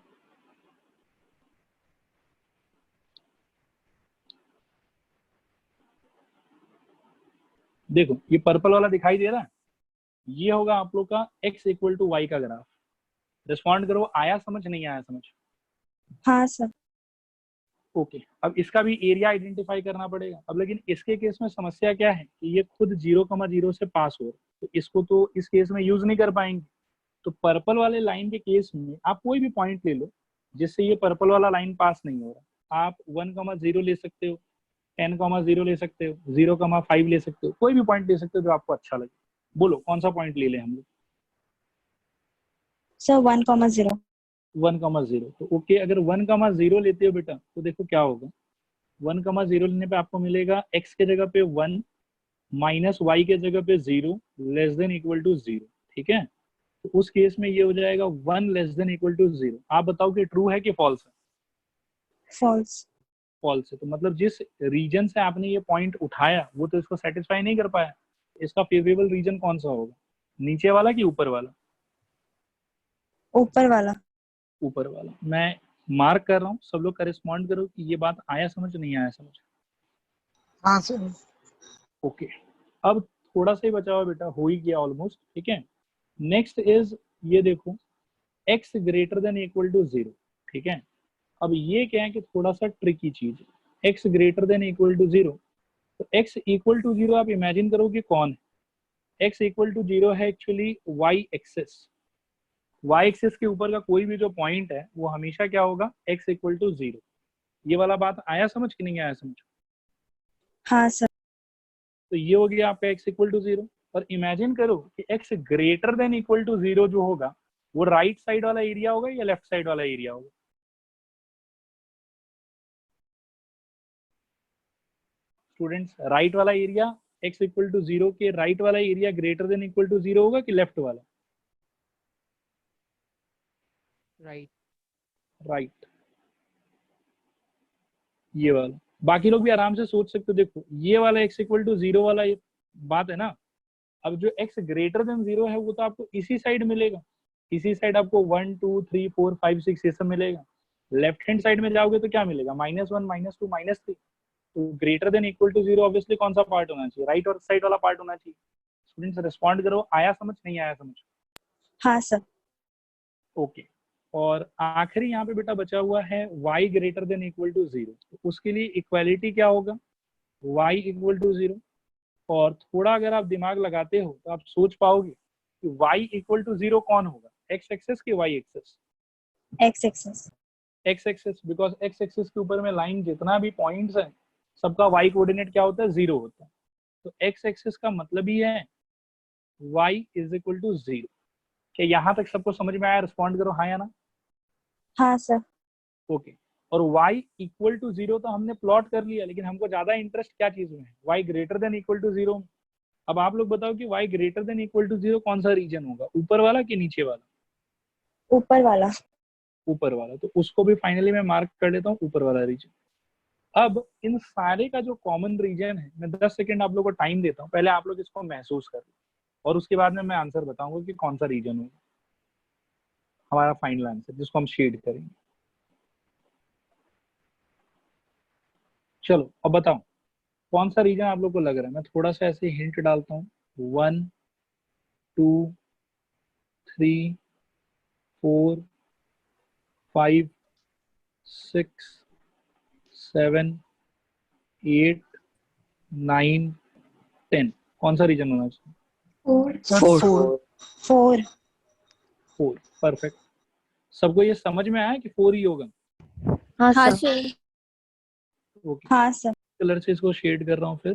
Speaker 1: देखो ये पर्पल वाला दिखाई दे रहा है, ये होगा आप लोग का x इक्वल टू वाई का ग्राफ। रिस्पॉन्ड करो, आया समझ नहीं आया समझ?
Speaker 3: हाँ सर।
Speaker 1: ओके, अब इसका भी एरिया आइडेंटिफाई करना पड़ेगा। अब लेकिन इसके केस में समस्या क्या है कि ये खुद 0,0 से पास हो रहा है, तो इसको तो इस केस में यूज नहीं कर पाएंगे। तो पर्पल वाले लाइन के केस में आप कोई भी पॉइंट ले लो जिससे ये पर्पल वाला लाइन पास नहीं हो रहा। आप 1,0 ले सकते हो, 10,0 ले सकते हो, 0,5 ले सकते हो, कोई भी पॉइंट ले सकते हो जो आपको अच्छा लगे। बोलो कौन सा पॉइंट ले लें हम लोग?
Speaker 3: सर 1,0।
Speaker 1: 1,0। तो ओके, अगर 1,0 लेते हो बेटा तो देखो क्या होगा। 1,0 लेने पे आपको मिलेगा x के जगह पे 1 माइनस वाई के जगह पे 0 लेस देन इक्वल टू 0, ठीक है। तो उस केस में ये हो जाएगा 1 लेस देन इक्वल टू 0। आप बताओ कि ट्रू है कि फॉल्स है?
Speaker 3: फॉल्स।
Speaker 1: फॉल्स है। तो मतलब जिस रीजन से आपने ये पॉइंट उठाया वो तो इसको सेटिस्फाई नहीं कर पाया। इसका फेवरेबल रीजन कौन सा होगा, नीचे वाला कि ऊपर वाला?
Speaker 3: ऊपर वाला।
Speaker 1: ऊपर वाला। मैं मार्क कर रहा हूँ, सब लोग करेस्पॉन्ड करो कि ये बात आया समझ नहीं आया समझ?
Speaker 6: हाँ सर।
Speaker 1: ओके, अब थोड़ा सा ही बचा हुआ बेटा, हो ही गया ऑलमोस्ट, ठीक है। नेक्स्ट इज ये देखो x greater than equal to 0, ठीक है। अब ये क्या है कि थोड़ा सा ट्रिकी चीज है, x greater than equal to 0। तो x इक्वल टू 0 आप इमेजिन करो कि कौन है। x इक्वल टू 0 है actually y axis. y axis के ऊपर का कोई भी जो पॉइंट है वो हमेशा क्या होगा, x इक्वल टू 0। ये वाला बात आया समझ कि नहीं आया समझ?
Speaker 3: हाँ सर।
Speaker 1: तो ये हो गया आपका x इक्वल टू 0। और इमेजिन करो कि x greater than equal to 0 जो होगा वो राइट साइड वाला एरिया होगा या लेफ्ट साइड वाला एरिया होगा? स्टूडेंट्स, राइट वाला एरिया x इक्वल टू 0 के राइट वाला area greater than equal to 0 होगा कि लेफ्ट वाला?
Speaker 6: राइट।
Speaker 1: राइट, ये वाला। बाकी लोग भी आराम से सोच सकते हो। देखो ये वाला x इक्वल टू 0 वाला ये बात है ना। अब जो x ग्रेटर देन 0 है वो तो आपको इसी साइड मिलेगा, इसी साइड आपको 1 2 3 4 5 6 ये सब मिलेगा। लेफ्ट हैंड साइड में जाओगे तो क्या मिलेगा, -1 -2 -3। तो greater than equal to 0 obviously कौन सा पार्ट होना चाहिए, राइट और साइड वाला पार्ट होना चाहिए। स्टूडेंट्स रिस्पॉन्ड करो, आया समझ नहीं आया समझ?
Speaker 3: हाँ सर।
Speaker 1: ओके, और आखिरी यहाँ पे बेटा बचा हुआ है y greater than equal to 0। तो उसके लिए इक्वालिटी क्या होगा, y इक्वल टू 0। और थोड़ा अगर आप दिमाग लगाते हो तो आप सोच पाओगे कि y इक्वल टू 0 कौन होगा, x एक्सेस की y axis?
Speaker 3: X axis.
Speaker 1: x axis, because x axis के ऊपर में लाइन जितना भी पॉइंट्स है सबका y कोऑर्डिनेट क्या होता है, 0 होता है। तो x एक्सेस का मतलब ही है y इज इक्वल टू 0। क्या यहाँ तक सबको समझ में आया? रिस्पॉन्ड करो हाँ या ना।
Speaker 3: हाँ सर।
Speaker 1: ओके और y इक्वल टू 0 तो हमने प्लॉट कर लिया, लेकिन हमको ज्यादा इंटरेस्ट क्या चीज में है, y greater than equal to 0। अब आप लोग बताओ कि y greater than equal to 0 कौन सा रीजन होगा, ऊपर वाला कि नीचे वाला?
Speaker 3: ऊपर वाला।
Speaker 1: ऊपर वाला, तो उसको भी फाइनली मैं मार्क कर लेता हूँ, ऊपर वाला रीजन। अब इन सारे का जो कॉमन रीजन है, मैं 10 सेकंड आप लोग को टाइम देता हूँ, पहले आप लोग इसको महसूस कर लो और उसके बाद में मैं आंसर बताऊंगा कि कौन सा रीजन होगा हमारा फाइनल आंसर, जिसको हम शेड करेंगे। चलो अब बताओ कौन सा रीजन आप लोग को लग रहा है। मैं थोड़ा सा ऐसे हिंट डालता हूँ, 1 2 3 4 5 6 7 8 9 10, कौन सा रीजन होना चाहिए?
Speaker 4: सर
Speaker 3: 4।
Speaker 1: 4, परफेक्ट। सबको ये समझ में आया कि 4 ही होगा?
Speaker 5: हाँ
Speaker 3: हाँ
Speaker 5: सर।
Speaker 1: ओके,
Speaker 3: हाँ सर।
Speaker 1: कलर से इसको शेड कर रहा हूँ फिर।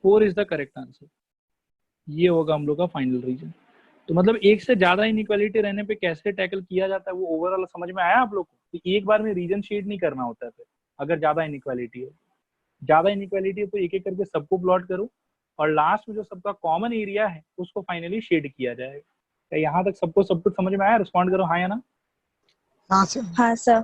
Speaker 1: 4 इज द करेक्ट आंसर, ये होगा हम लोग का फाइनल रीजन। तो मतलब एक से ज्यादा इनइक्वालिटी रहने पे कैसे टैकल किया जाता है वो ओवरऑल समझ में आया आप लोग को, कि एक बार में रीजन शेड नहीं करना होता है। फिर अगर ज्यादा इनइक्वालिटी है तो एक एक करके सबको प्लॉट करो और लास्ट में जो सबका कॉमन एरिया है उसको फाइनली शेड किया जाएगा। क्या यहाँ तक सबको सब कुछ समझ में आया? रिस्पॉन्ड करो हाँ या ना।
Speaker 6: हाँ सर।
Speaker 3: हाँ सर।